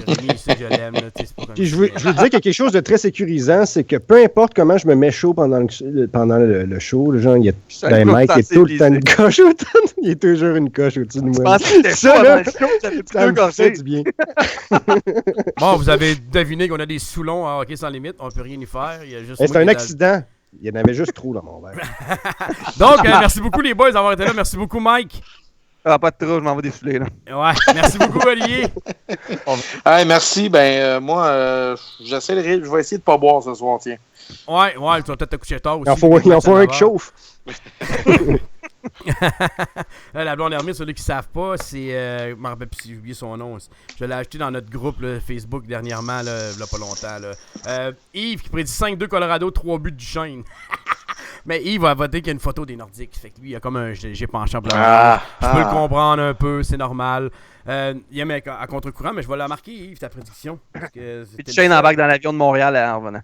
Rémi, il sait que je l'aime. Là, c'est pas comme
Puis je veux dire quelque chose de très sécurisant, c'est que peu importe comment je me mets chaud pendant le show, le genre, Mike est tout le temps une coche au-dessus. Il est toujours une coche au-dessus de
Je
moi.
pensais que c'était
Ça,
chaud
là,
avant le show, ça fait
ça
deux
me fait
gorgées.
du bien.
Bon, vous avez deviné qu'on a des Soulons à Hockey sans limite. On peut rien y faire. Il y a juste
C'est
moi
un
qui est
accident. Il y en avait juste trop dans mon verre.
Donc, merci beaucoup les boys d'avoir été là. Merci beaucoup Mike.
Ah, pas de trop, je m'en vais défiler, là.
Ouais, merci beaucoup Olivier.
Hey, merci. Moi, je vais essayer de pas boire ce soir, tiens.
Ouais, tu vas peut-être te coucher tard aussi.
Il en faut un qui chauffe.
La Blonde Hermite, ceux qui ne savent pas, c'est. Je m'en rappelle plus si j'ai oublié son nom. Je l'ai acheté dans notre groupe là, Facebook dernièrement, là, il y a pas longtemps. Là. Yves qui prédit 5-2 Colorado, 3 buts du Chêne. Mais Yves a voté qu'il y a une photo des Nordiques. Fait que lui, il a comme un j'ai penchant pour Je peux le comprendre un peu, c'est normal. Il aime à contre-courant, mais je vais la marquer, Yves, ta prédiction. Parce que
Puis tu chaînes en bac dans l'avion de Montréal en revenant.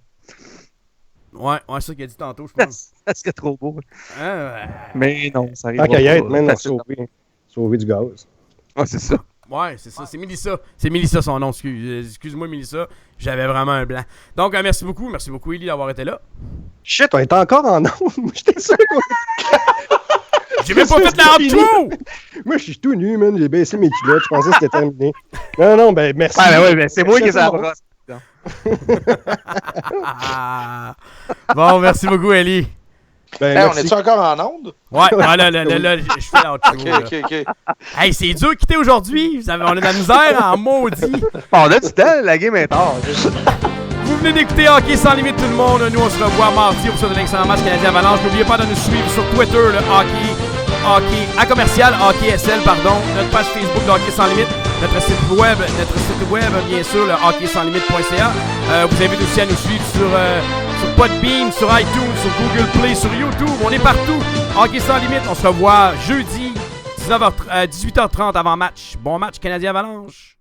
Ouais, c'est ça qu'il a dit tantôt, je pense.
Ça serait trop beau.
Hein,
Mais non, ça arrive
Tant
pas.
qu'à y être, man, on
Facile.
sauver du gaz.
Ouais, c'est ça.
Ouais, c'est ça. C'est Mélissa. C'est Mélissa son nom. Excuse-moi, Mélissa. J'avais vraiment un blanc. Donc, merci beaucoup. Merci beaucoup, Élie, d'avoir été là.
Shit, on est encore en onde. Moi, j'étais sûr
J'ai même pas fait la outro!
Moi, je suis tout nu, man. J'ai baissé mes culottes. Je pensais que c'était terminé. Non, ben merci.
Ah, ben ouais, ben c'est moi qui ai
C'est
ça
bon.
brosse.
Bon, merci beaucoup, Élie.
Ben,
Hey, on
merci.
est-tu encore en onde?
Ouais, là, je fais la outro. là.
OK.
Hey, c'est dur de quitter aujourd'hui. On a de la misère en maudit.
On a du temps, la game est tard.
Vous venez d'écouter Hockey sans limite tout le monde. Nous, on se revoit mardi pour ça de l'excellent match Canadien Avalanche. N'oubliez pas de nous suivre sur Twitter, le hockey à commercial, hockey SL, pardon. Notre page Facebook de Hockey sans limite. Notre site web, bien sûr, le hockeysanslimite.ca. Vous invitez aussi à nous suivre sur Podbean, sur iTunes, sur Google Play, sur YouTube. On est partout. Hockey sans limite. On se revoit jeudi 18h30 avant match. Bon match Canadien Avalanche.